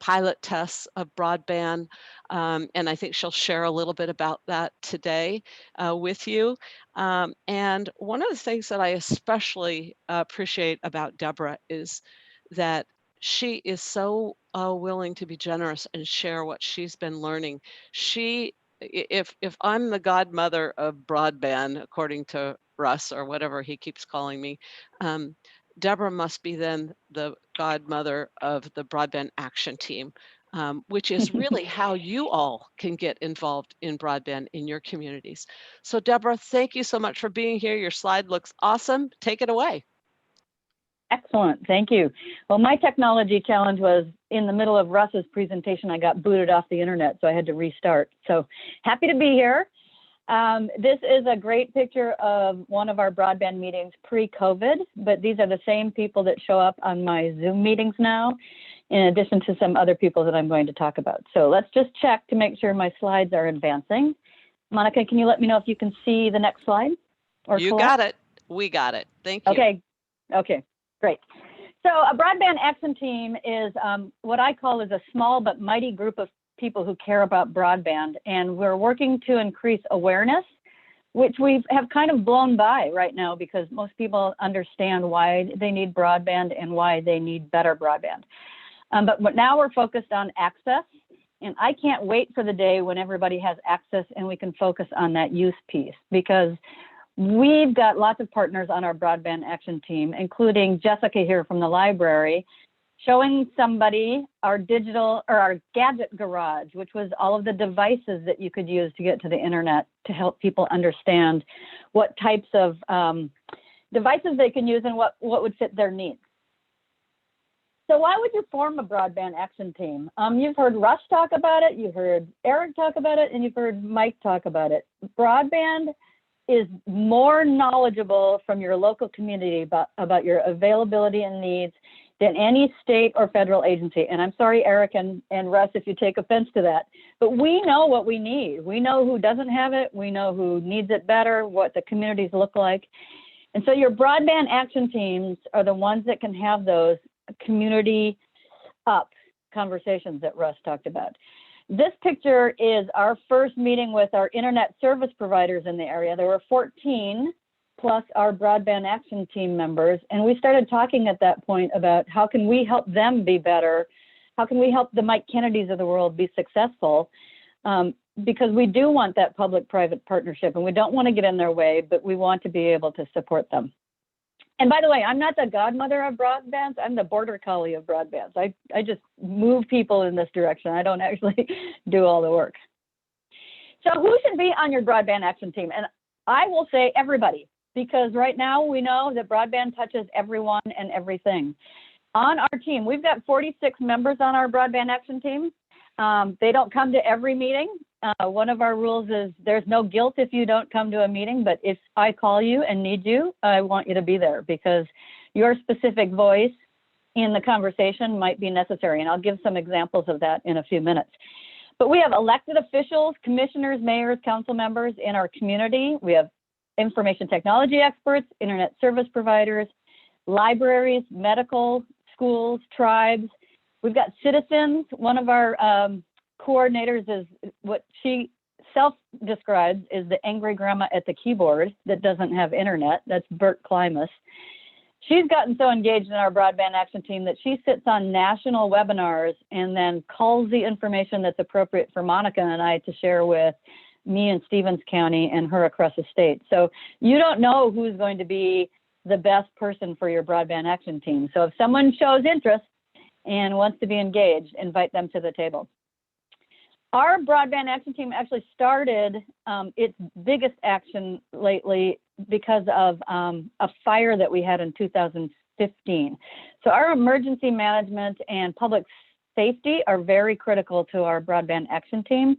pilot tests of broadband, and I think she'll share a little bit about that today with you. And one of the things that I especially appreciate about Deborah is that she is so willing to be generous and share what she's been learning. If I'm the godmother of broadband, according to Russ or whatever he keeps calling me, Deborah must be then the godmother of the Broadband Action Team, which is really how you all can get involved in broadband in your communities. So Deborah, thank you so much for being here. Your slide looks awesome. Take it away. Excellent, thank you. Well, my technology challenge was in the middle of Russ's presentation, I got booted off the internet, so I had to restart. So happy to be here. This is a great picture of one of our broadband meetings pre-COVID, but these are the same people that show up on my Zoom meetings now, in addition to some other people that I'm going to talk about. So let's just check to make sure my slides are advancing. Monica, can you let me know if you can see the next slide? Or you collect? got it. We got it. Thank you. Okay, great. So a broadband action team is what I call is a small but mighty group of people who care about broadband, and we're working to increase awareness, which we have kind of blown by right now because most people understand why they need broadband and why they need better broadband. But now we're focused on access, and I can't wait for the day when everybody has access and we can focus on that use piece, because we've got lots of partners on our broadband action team, including Jessica here from the library, showing somebody our digital or our gadget garage, which was all of the devices that you could use to get to the internet to help people understand what types of devices they can use and what would fit their needs. So why would you form a broadband action team? You've heard Russ talk about it, you've heard Eric talk about it, and you've heard Mike talk about it. Broadband is more knowledgeable from your local community about your availability and needs than any state or federal agency. And I'm sorry, Eric and Russ, if you take offense to that, but we know what we need. We know who doesn't have it. We know who needs it better, what the communities look like. And so your broadband action teams are the ones that can have those community up conversations that Russ talked about. This picture is our first meeting with our internet service providers in the area. There were 14 plus our broadband action team members. And we started talking at that point about how can we help them be better? How can we help the Mike Kennedys of the world be successful? Because we do want that public-private partnership and we don't want to get in their way, but we want to be able to support them. And by the way, I'm not the godmother of broadbands. I'm the border collie of broadbands. I just move people in this direction. I don't actually do all the work. So who should be on your broadband action team? And I will say everybody, because right now we know that broadband touches everyone and everything. On our team, we've got 46 members on our broadband action team. They don't come to every meeting. One of our rules is there's no guilt if you don't come to a meeting, but if I call you and need you, I want you to be there because your specific voice in the conversation might be necessary. And I'll give some examples of that in a few minutes. But we have elected officials, commissioners, mayors, council members in our community. We have information technology experts, internet service providers, libraries, medical, schools, tribes. We've got citizens. One of our coordinators is what she self-describes is the angry grandma at the keyboard that doesn't have internet. That's Bert Klimas. She's gotten so engaged in our broadband action team that she sits on national webinars and then calls the information that's appropriate for Monica and I to share with me in Stevens County and her across the state. So you don't know who's going to be the best person for your broadband action team. So if someone shows interest and wants to be engaged, invite them to the table. Our broadband action team actually started its biggest action lately because of a fire that we had in 2015. So our emergency management and public safety are very critical to our broadband action team.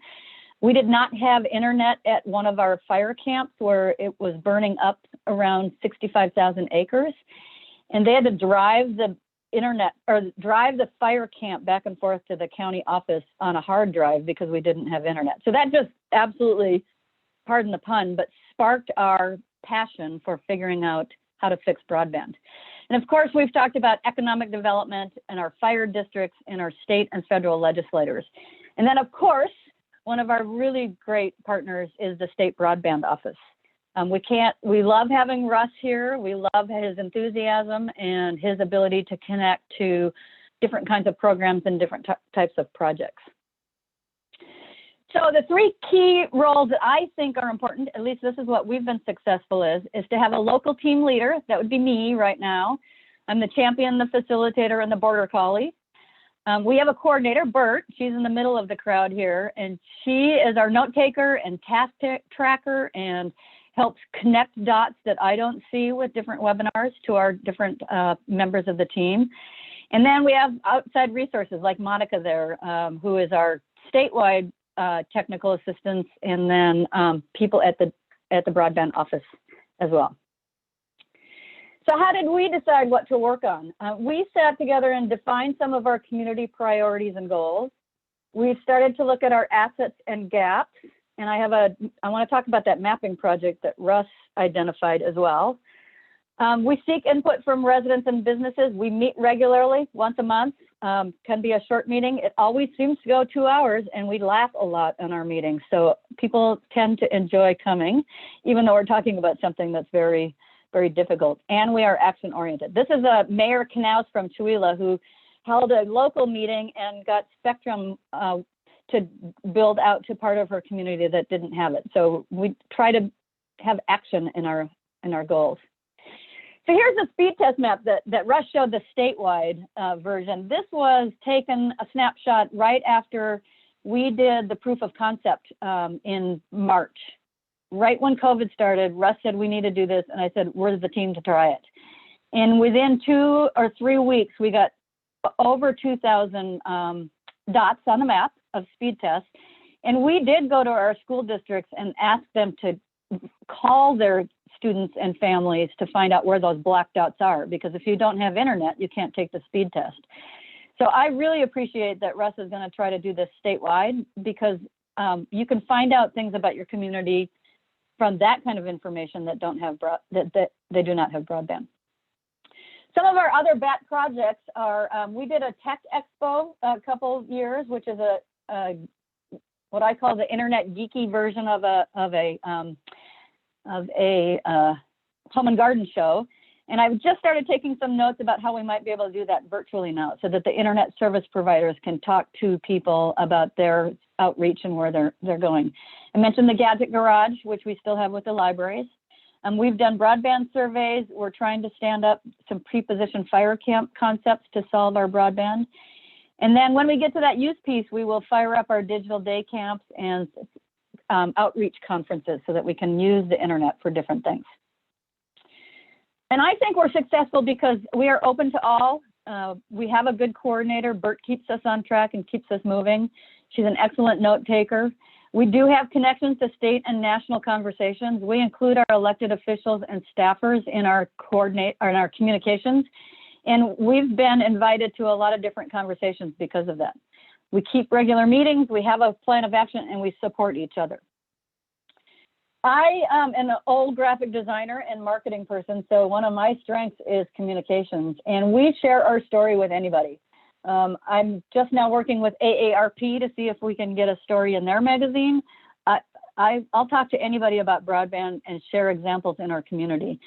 We did not have internet at one of our fire camps where it was burning up around 65,000 acres. And they had to drive the internet or drive the fire camp back and forth to the county office on a hard drive because we didn't have internet. So that just absolutely, pardon the pun, but sparked our passion for figuring out how to fix broadband. And of course, we've talked about economic development and our fire districts and our state and federal legislators. And then of course, one of our really great partners is the state broadband office. We love having Russ here. We love his enthusiasm and his ability to connect to different kinds of programs and different types of projects. So the three key roles that I think are important, at least this is what we've been successful is to have a local team leader. That would be me right now. I'm the champion, the facilitator, and the border collie. We have a coordinator, Bert. She's in the middle of the crowd here, and she is our note taker and task tracker and helps connect dots that I don't see with different webinars to our different members of the team. And then we have outside resources like Monica there, who is our statewide technical assistance, and then people at the broadband office as well. So how did we decide what to work on? We sat together and defined some of our community priorities and goals. We started to look at our assets and gaps. And I want to talk about that mapping project that Russ identified as well. We seek input from residents and businesses. We meet regularly, once a month. Can be a short meeting. It always seems to go 2 hours, and we laugh a lot on our meetings. So people tend to enjoy coming, even though we're talking about something that's very, very difficult. And we are action oriented. This is Mayor Knaus from Chewelah, who held a local meeting and got Spectrum to build out to part of her community that didn't have it. So we try to have action in our goals. So here's a speed test map that Russ showed, the statewide version. This was taken a snapshot right after we did the proof of concept in March. Right when COVID started, Russ said we need to do this, and I said, where's the team to try it? And within 2 or 3 weeks, we got over 2,000 dots on the map of speed tests. And we did go to our school districts and ask them to call their students and families to find out where those black dots are, because if you don't have internet, you can't take the speed test. So I really appreciate that Russ is going to try to do this statewide, because you can find out things about your community from that kind of information that don't have that they do not have broadband. Some of our other BAT projects are, we did a tech expo a couple of years, which is a what I call the internet geeky version of a home and garden show. And I've just started taking some notes about how we might be able to do that virtually now, so that the internet service providers can talk to people about their outreach and where they're going. I mentioned the Gadget Garage, which we still have with the libraries. We've done broadband surveys. We're trying to stand up some pre-positioned fire camp concepts to solve our broadband. And then when we get to that use piece, we will fire up our digital day camps and outreach conferences so that we can use the internet for different things. And I think we're successful because we are open to all. We have a good coordinator. Bert keeps us on track and keeps us moving. She's an excellent note taker. We do have connections to state and national conversations. We include our elected officials and staffers in our communications. And we've been invited to a lot of different conversations because of that. We keep regular meetings, we have a plan of action, and we support each other. I am an old graphic designer and marketing person, so one of my strengths is communications, and we share our story with anybody. I'm just now working with AARP to see if we can get a story in their magazine. I'll talk to anybody about broadband and share examples in our community.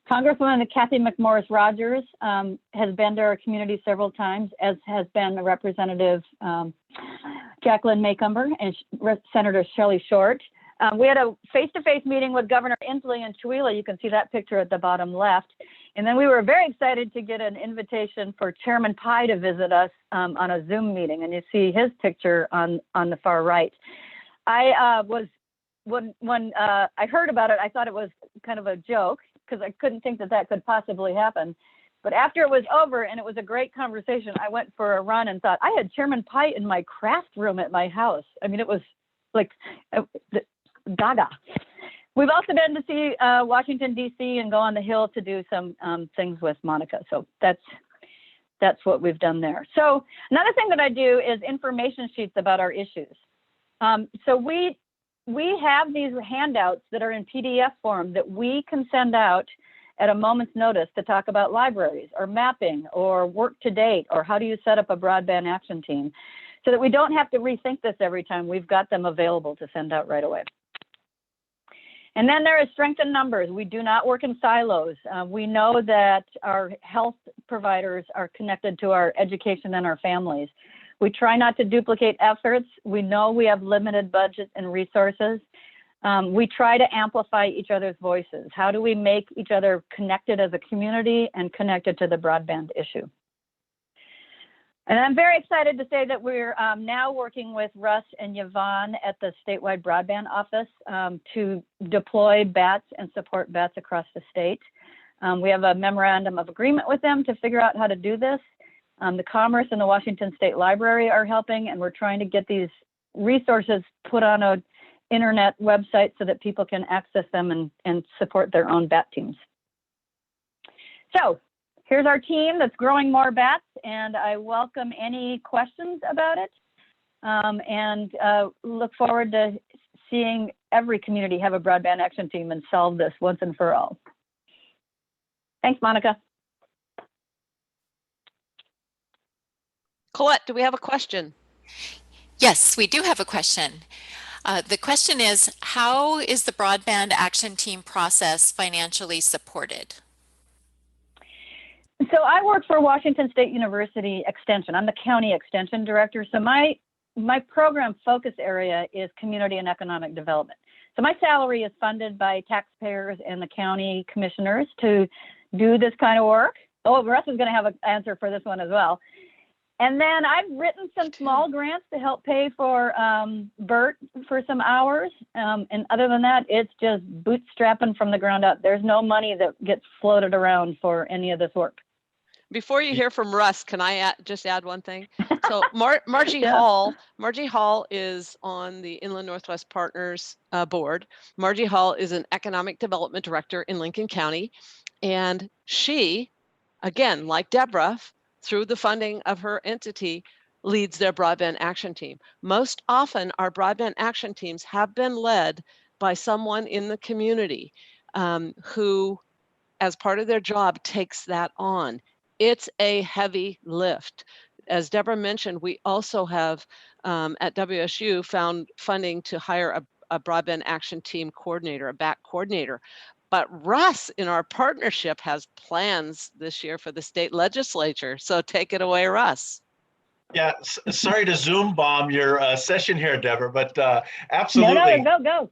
Congresswoman Kathy McMorris Rogers has been to our community several times, as has been the Representative Jacqueline Maycumber and Senator Shelley Short. We had a face-to-face meeting with Governor Inslee in Chihuahua. You can see that picture at the bottom left. And then we were very excited to get an invitation for Chairman Pai to visit us on a Zoom meeting. And you see his picture on the far right. When I heard about it, I thought it was kind of a joke, because I couldn't think that could possibly happen. But after it was over and it was a great conversation, I went for a run and thought, I had Chairman Pai in my craft room at my house. I mean, it was like gaga. We've also been to see Washington, D.C. and go on the Hill to do some things with Monica. So that's what we've done there. So another thing that I do is information sheets about our issues. So we have these handouts that are in PDF form that we can send out at a moment's notice to talk about libraries or mapping or work to date or how do you set up a broadband action team, so that we don't have to rethink this every time. We've got them available to send out right away. And then there is strength in numbers. We do not work in silos. We know that our health providers are connected to our education and our families. We try not to duplicate efforts. We know we have limited budgets and resources. We try to amplify each other's voices. How do we make each other connected as a community and connected to the broadband issue? And I'm very excited to say that we're now working with Russ and Yvonne at the statewide broadband office to deploy BATS and support BATS across the state. We have a memorandum of agreement with them to figure out how to do this. The Commerce and the Washington State Library are helping, and we're trying to get these resources put on an internet website so that people can access them and support their own BAT teams. So here's our team that's growing more BATs, and I welcome any questions about it, and look forward to seeing every community have a broadband action team and solve this once and for all. Thanks, Monica. Colette, do we have a question? Yes, we do have a question. The question is, how is the broadband action team process financially supported? So I work for Washington State University Extension. I'm the county extension director. So my program focus area is community and economic development. So my salary is funded by taxpayers and the county commissioners to do this kind of work. Oh, Russ is going to have an answer for this one as well. And then I've written some small grants to help pay for Bert for some hours. And other than that, it's just bootstrapping from the ground up. There's no money that gets floated around for any of this work. Before you hear from Russ, can I just add one thing? So Margie Yeah. Hall is on the Inland Northwest Partners board. Margie Hall is an economic development director in Lincoln County. And she, again, like Deborah, through the funding of her entity, leads their broadband action team. Most often, our broadband action teams have been led by someone in the community who, as part of their job, takes that on. It's a heavy lift. As Deborah mentioned, we also have at WSU found funding to hire a broadband action team coordinator, a BAC coordinator. But Russ in our partnership has plans this year for the state legislature. So take it away, Russ. Yeah, sorry to Zoom bomb your session here, Deborah, but No, absolutely. go.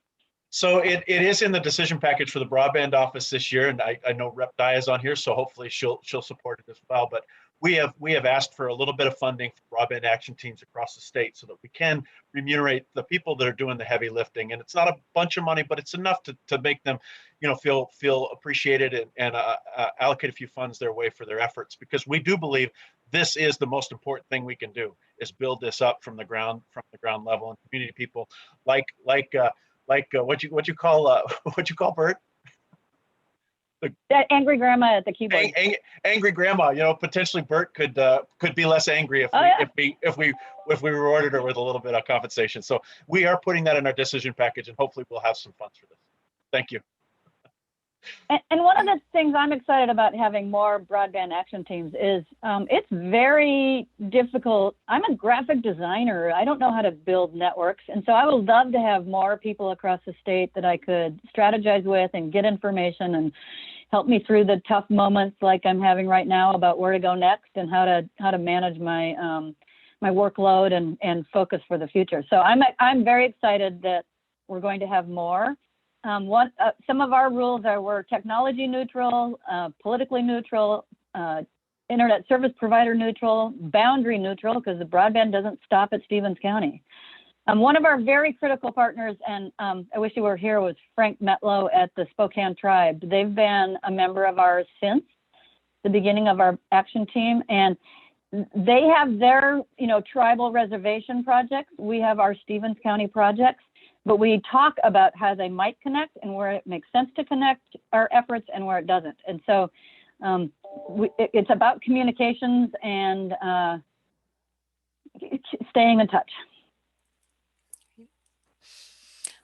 So it is in the decision package for the broadband office this year, and I know Rep. Dye is on here, so hopefully she'll support it as well. But we have asked for a little bit of funding for broadband action teams across the state so that we can remunerate the people that are doing the heavy lifting. And it's not a bunch of money, but it's enough to make them, feel appreciated and allocate a few funds their way for their efforts, because we do believe this is the most important thing we can do, is build this up from the ground level, and community people like what you call Bert? That angry grandma at the keyboard. Angry grandma. Potentially Bert could be less angry if we rewarded her with a little bit of compensation. So we are putting that in our decision package, and hopefully we'll have some funds for this. Thank you. And one of the things I'm excited about having more broadband action teams is it's very difficult. I'm a graphic designer. I don't know how to build networks. And so I would love to have more people across the state that I could strategize with and get information and help me through the tough moments like I'm having right now about where to go next and how to manage my my workload and focus for the future. So I'm very excited that we're going to have more. Some of our rules are we're technology neutral, politically neutral, internet service provider neutral, boundary neutral, because the broadband doesn't stop at Stevens County. One of our very critical partners, and I wish you were here, was Frank Metlow at the Spokane Tribe. They've been a member of ours since the beginning of our action team, and they have their tribal reservation projects. We have our Stevens County projects. But we talk about how they might connect and where it makes sense to connect our efforts and where it doesn't. And so it's about communications and staying in touch.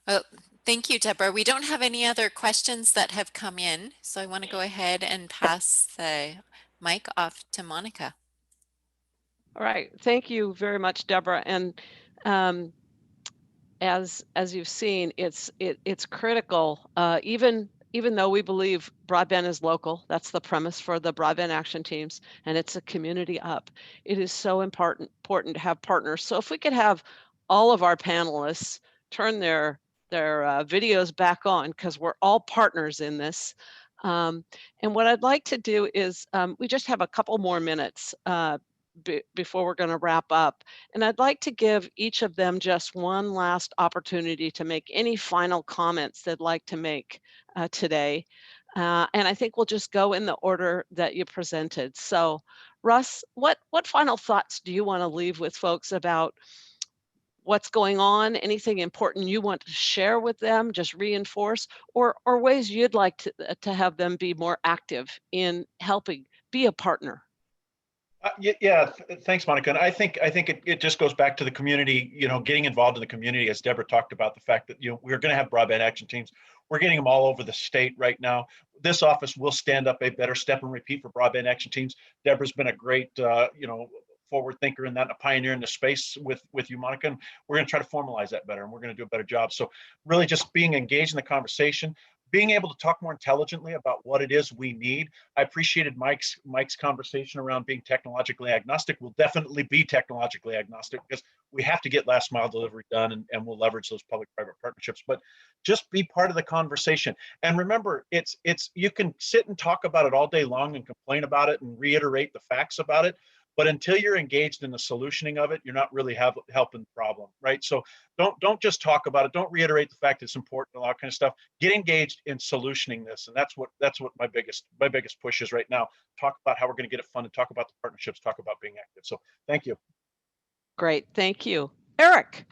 Well, thank you, Deborah. We don't have any other questions that have come in, so I want to go ahead and pass the mic off to Monica. All right. Thank you very much, Deborah. And as you've seen, it's critical. Even though we believe broadband is local, that's the premise for the broadband action teams, and it's a community up. It is so important to have partners. So if we could have all of our panelists turn their videos back on, because we're all partners in this. And what I'd like to do is we just have a couple more minutes before we're going to wrap up. And I'd like to give each of them just one last opportunity to make any final comments they'd like to make today. And I think we'll just go in the order that you presented. So Russ, what final thoughts do you want to leave with folks about what's going on? Anything important you want to share with them, just reinforce, or ways you'd like to have them be more active in helping be a partner? Thanks, Monica. And I think it just goes back to the community, getting involved in the community, as Deborah talked about, the fact that, we're going to have broadband action teams. We're getting them all over the state right now. This office will stand up a better step and repeat for broadband action teams. Deborah's been a great, forward thinker in that, and a pioneer in the space with you, Monica. And we're going to try to formalize that better, and we're going to do a better job. So really just being engaged in the conversation, being able to talk more intelligently about what it is we need. I appreciated Mike's conversation around being technologically agnostic. We'll definitely be technologically agnostic because we have to get last mile delivery done, and we'll leverage those public-private partnerships. But just be part of the conversation. And remember, it's you can sit and talk about it all day long and complain about it and reiterate the facts about it. But until you're engaged in the solutioning of it, you're not really helping the problem, right? So don't just talk about it. Don't reiterate the fact it's important, all that kind of stuff. Get engaged in solutioning this, and that's what my biggest push is right now. Talk about how we're going to get it funded. Talk about the partnerships. Talk about being active. So thank you. Great, thank you, Eric.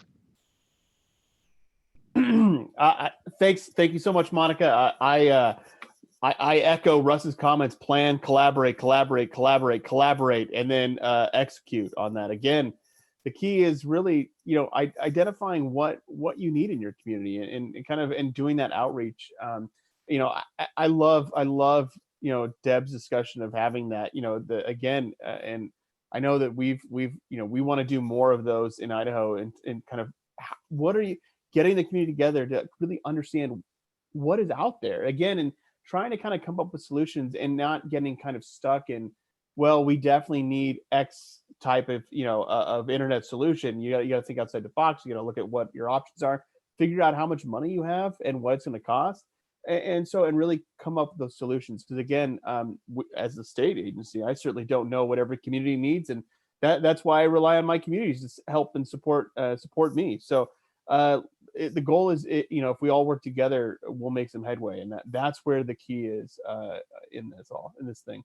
Thank you so much, Monica. I echo Russ's comments. Plan, collaborate, and then execute on that. Again, the key is really, identifying what you need in your community and kind of and doing that outreach. I love Deb's discussion of having that. And I know that we want to do more of those in Idaho and kind of what are you getting the community together to really understand what is out there again and trying to kind of come up with solutions and not getting kind of stuck in, well, we definitely need X type of, of internet solution. You got to think outside the box. You got to look at what your options are, figure out how much money you have and what it's going to cost. And really come up with those solutions. Because again, as a state agency, I certainly don't know what every community needs. And that's why I rely on my communities to help and support me. So the goal is, if we all work together, we'll make some headway, and that's where the key is in this thing.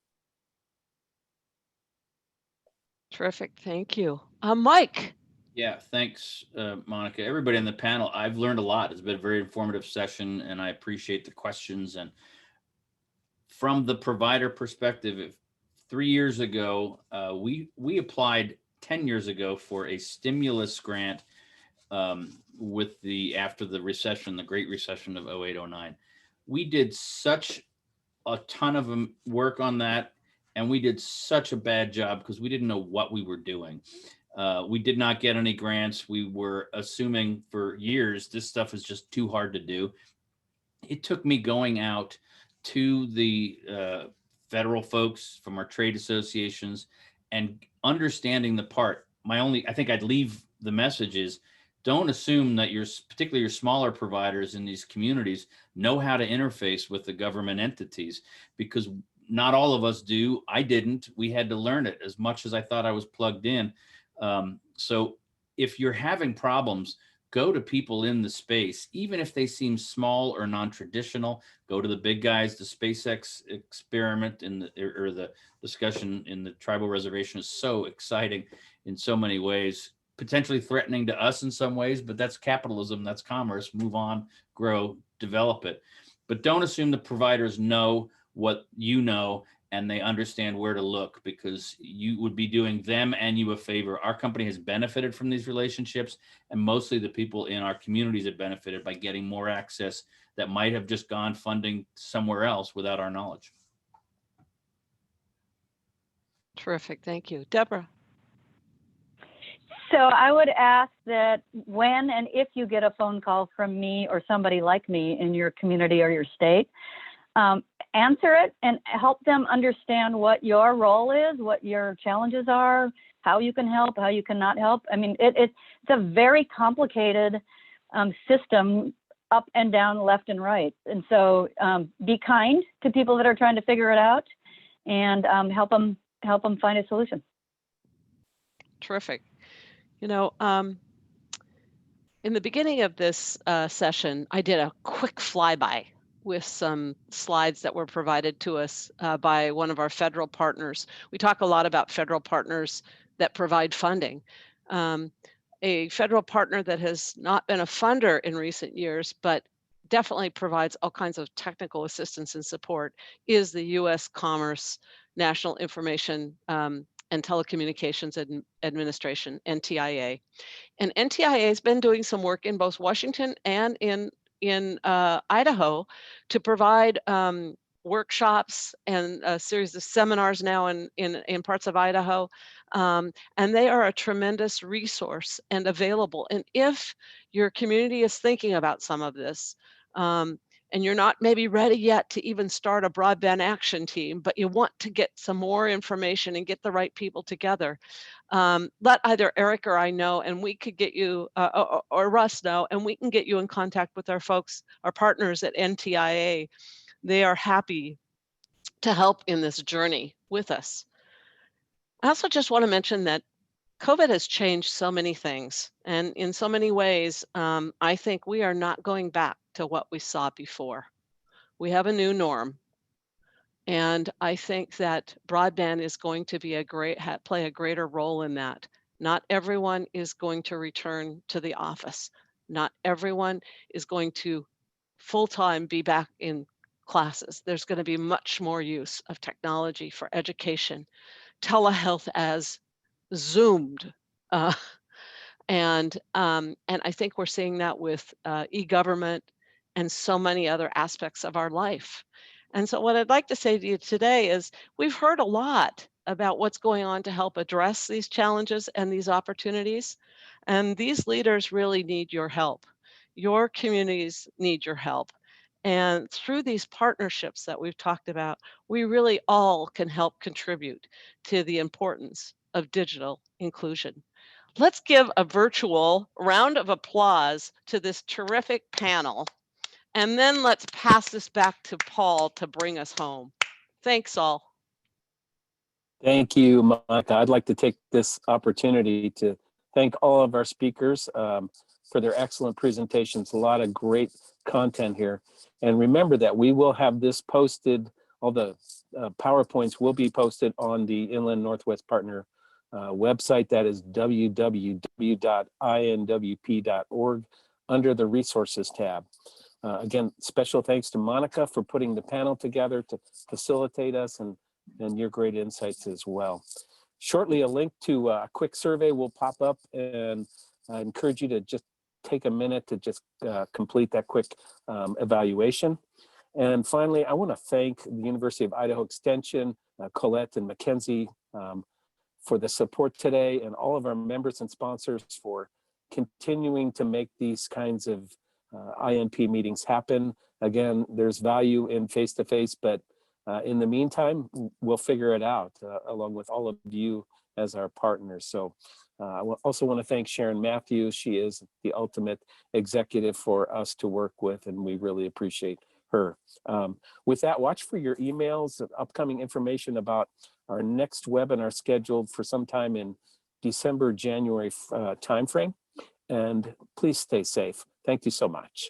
Terrific, thank you, Mike. Yeah, thanks, Monica. Everybody on the panel, I've learned a lot. It's been a very informative session, and I appreciate the questions. And from the provider perspective, 3 years ago, we applied 10 years ago for a stimulus grant after the recession, the Great Recession of 08-09. We did such a ton of work on that, and we did such a bad job because we didn't know what we were doing. We did not get any grants. We were assuming for years this stuff is just too hard to do. It took me going out to the federal folks from our trade associations and understanding the part. I think I'd leave the message is, don't assume that particularly your smaller providers in these communities know how to interface with the government entities, because not all of us do. I didn't. We had to learn it as much as I thought I was plugged in. So if you're having problems, go to people in the space, even if they seem small or non-traditional. Go to the big guys. The SpaceX experiment or the discussion in the tribal reservation is so exciting in so many ways. Potentially threatening to us in some ways, but that's capitalism, that's commerce. Move on, grow, develop it. But don't assume the providers know what you know and they understand where to look, because you would be doing them and you a favor. Our company has benefited from these relationships, and mostly the people in our communities have benefited by getting more access that might have just gone funding somewhere else without our knowledge. Terrific, thank you. Deborah. So I would ask that when and if you get a phone call from me or somebody like me in your community or your state, answer it and help them understand what your role is, what your challenges are, how you can help, how you cannot help. I mean, it's a very complicated system, up and down, left and right. And so be kind to people that are trying to figure it out, and help them find a solution. Terrific. In the beginning of this session, I did a quick flyby with some slides that were provided to us by one of our federal partners. We talk a lot about federal partners that provide funding. A federal partner that has not been a funder in recent years, but definitely provides all kinds of technical assistance and support, is the U.S. Commerce National Information and Telecommunications Administration, NTIA. And NTIA has been doing some work in both Washington and in Idaho to provide workshops and a series of seminars now in parts of Idaho. And they are a tremendous resource and available. And if your community is thinking about some of this, and you're not maybe ready yet to even start a broadband action team, but you want to get some more information and get the right people together, let either Eric or I know, and we could get you, or Russ know, and we can get you in contact with our folks, our partners at NTIA. They are happy to help in this journey with us. I also just want to mention that COVID has changed so many things. And in so many ways, I think we are not going back to what we saw before. We have a new norm. And I think that broadband is going to be play a greater role in that. Not everyone is going to return to the office. Not everyone is going to full-time be back in classes. There's going to be much more use of technology for education. Telehealth as zoomed. Uh, and I think we're seeing that with e-government and so many other aspects of our life. And so what I'd like to say to you today is we've heard a lot about what's going on to help address these challenges and these opportunities. And these leaders really need your help. Your communities need your help. And through these partnerships that we've talked about, we really all can help contribute to the importance of digital inclusion. Let's give a virtual round of applause to this terrific panel. And then let's pass this back to Paul to bring us home. Thanks all. Thank you, Monica. I'd like to take this opportunity to thank all of our speakers for their excellent presentations. A lot of great content here. And remember that we will have this posted, all the PowerPoints will be posted on the Inland Northwest Partner website. That is www.inwp.org under the resources tab. Again, special thanks to Monica for putting the panel together to facilitate us and your great insights as well. Shortly, a link to a quick survey will pop up, and I encourage you to just take a minute to just complete that quick evaluation. And finally, I want to thank the University of Idaho Extension, Colette and Mackenzie for the support today, and all of our members and sponsors for continuing to make these kinds of INP meetings happen. Again, there's value in face-to-face, but in the meantime, we'll figure it out along with all of you as our partners. So I also want to thank Sharon Matthews. She is the ultimate executive for us to work with, and we really appreciate her. With that, watch for your emails, upcoming information about our next webinar scheduled for sometime in December, January timeframe. And please stay safe. Thank you so much.